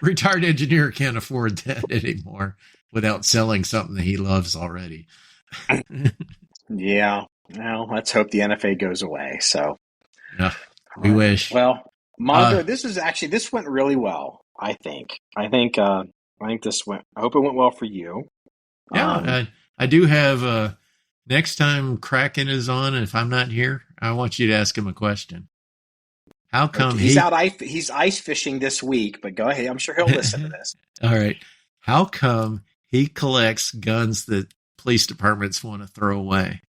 B: retired engineer can't afford that anymore without selling something that he loves already.
C: Yeah. Well, let's hope the NFA goes away. So
B: yeah, we wish.
C: Well, Mongo, this went really well. I think this went. I hope it went well for you.
B: Yeah, I do have. Next time Kraken is on, and if I'm not here, I want you to ask him a question. How come
C: he's out? He's ice fishing this week, but go ahead. I'm sure he'll listen to this.
B: All right. How come he collects guns that police departments want to throw away?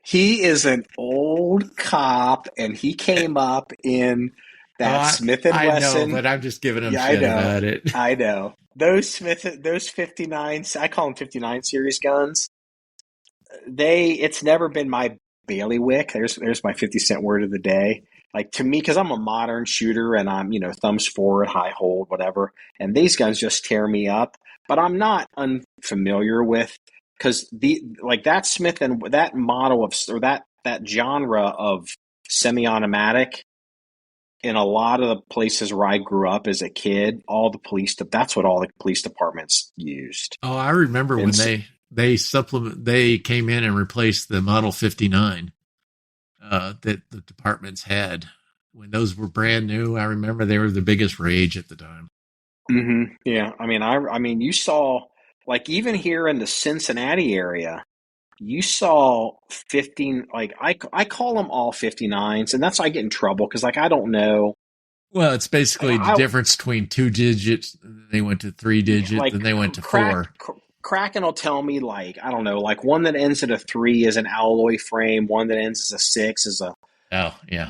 C: He is an old cop, and he came up in that Smith & Wesson.
B: I know, but I'm just giving him shit about it.
C: I know. Those 59s, I call them 59 series guns. It's never been my bailiwick. There's my 50-cent word of the day. Like, to me, because I'm a modern shooter and I'm, thumbs forward, high hold, whatever. And these guns just tear me up. But I'm not unfamiliar with, because that Smith and that model of, or that genre of semi-automatic, in a lot of the places where I grew up as a kid, that's what all the police departments used.
B: Oh, I remember when they came in and replaced the Model 59 that the departments had. When those were brand new, I remember they were the biggest rage at the time.
C: Mm-hmm. Yeah, I mean, you saw, like, even here in the Cincinnati area, you saw 15, like, I call them all 59s, and that's why I get in trouble, because, like, I don't know.
B: Well, it's basically the difference between 2 digits, and then they went to 3 digits, like, and they went to 4.
C: Kraken will tell me, like, I don't know, like, one that ends at a 3 is an alloy frame, one that ends as a 6 is a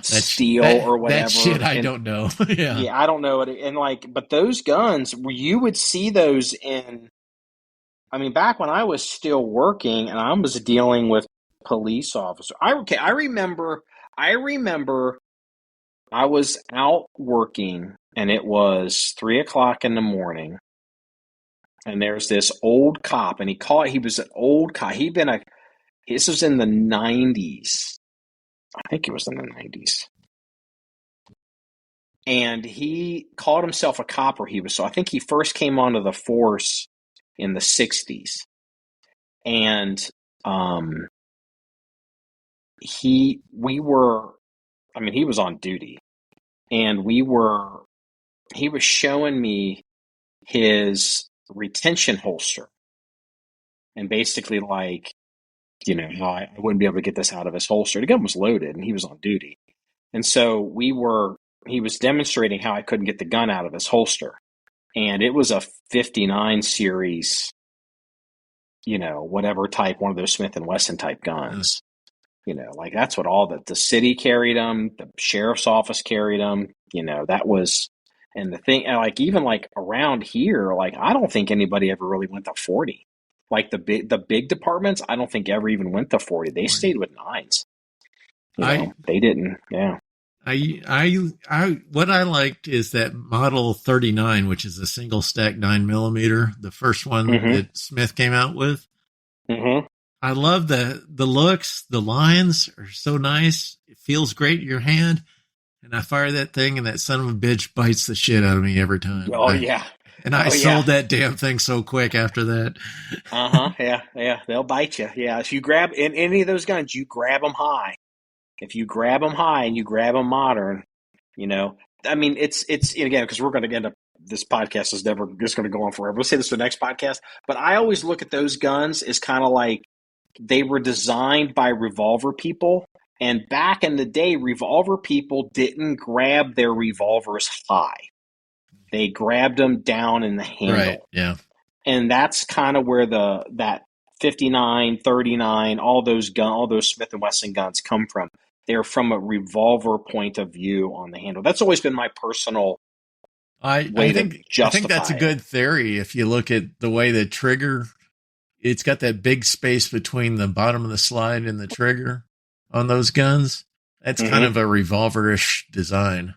C: steel or whatever.
B: That shit I don't know.
C: Yeah, I don't know it. And, like, but those guns, you would see those in, I mean, back when I was still working and I was dealing with police officers. I remember I was out working and it was 3:00 in the morning, and there's this old cop, and he was an old cop. This was in the 90s. I think it was in the 90s. And he called himself a cop, I think he first came onto the force in the 60s. And he was on duty, and he was showing me his retention holster, and basically, like, how I wouldn't be able to get this out of his holster. The gun was loaded and he was on duty. And so he was demonstrating how I couldn't get the gun out of his holster. And it was a 59 series, whatever type, one of those Smith & Wesson type guns. Like, that's what the city carried them, the sheriff's office carried them. That was And the thing, like even like around here, like I don't think anybody ever really went to 40. Like the big departments, I don't think ever even went to 40. They stayed with 9s. They didn't. Yeah.
B: What I liked is that Model 39, which is a single stack 9mm, the first one that Smith came out with.
C: Mm-hmm.
B: I love the looks. The lines are so nice. It feels great in your hand. And I fire that thing, and that son of a bitch bites the shit out of me every time.
C: Oh, yeah.
B: And I sold that damn thing so quick after that.
C: Yeah. They'll bite you. Yeah. If you grab in any of those guns, you grab them high. If you grab them high and you grab them modern, I mean, it's again, because we're going to end up, this podcast is never just going to go on forever. We'll say this for the next podcast. But I always look at those guns as kind of like they were designed by revolver people. And back in the day, revolver people didn't grab their revolvers high. They grabbed them down in the handle.
B: Right, yeah.
C: And that's kind of where that 59, 39, all those Smith & Wesson guns come from. They're from a revolver point of view on the handle. That's always been my personal way to justify
B: I think that's a good theory. If you look at the way the trigger, it's got that big space between the bottom of the slide and the trigger on those guns. That's kind of a revolver-ish design.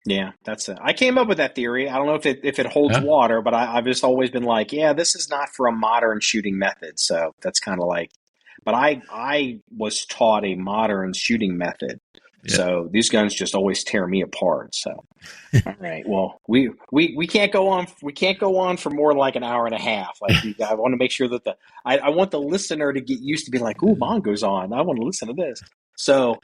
C: Yeah, that's it. I came up with that theory. I don't know if it holds water, but I've just always been like, yeah, this is not for a modern shooting method. So that's kind of like, but I was taught a modern shooting method. Yeah. So these guns just always tear me apart. So, all right. Well, we can't go on. We can't go on for more than like an hour and a half. Like I want to make sure that I want the listener to get used to being like, ooh, Mongo's on. I want to listen to this. So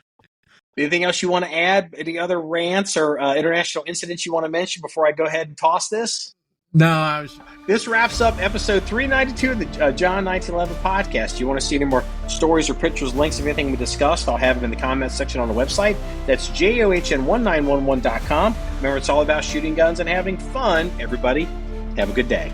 C: anything else you want to add? Any other rants or international incidents you want to mention before I go ahead and toss this?
B: No,
C: This wraps up episode 392 of the John 1911 podcast. Do you want to see any more stories or pictures, links of anything we discussed? I'll have it in the comments section on the website. That's john1911.com. Remember, it's all about shooting guns and having fun. Everybody, have a good day.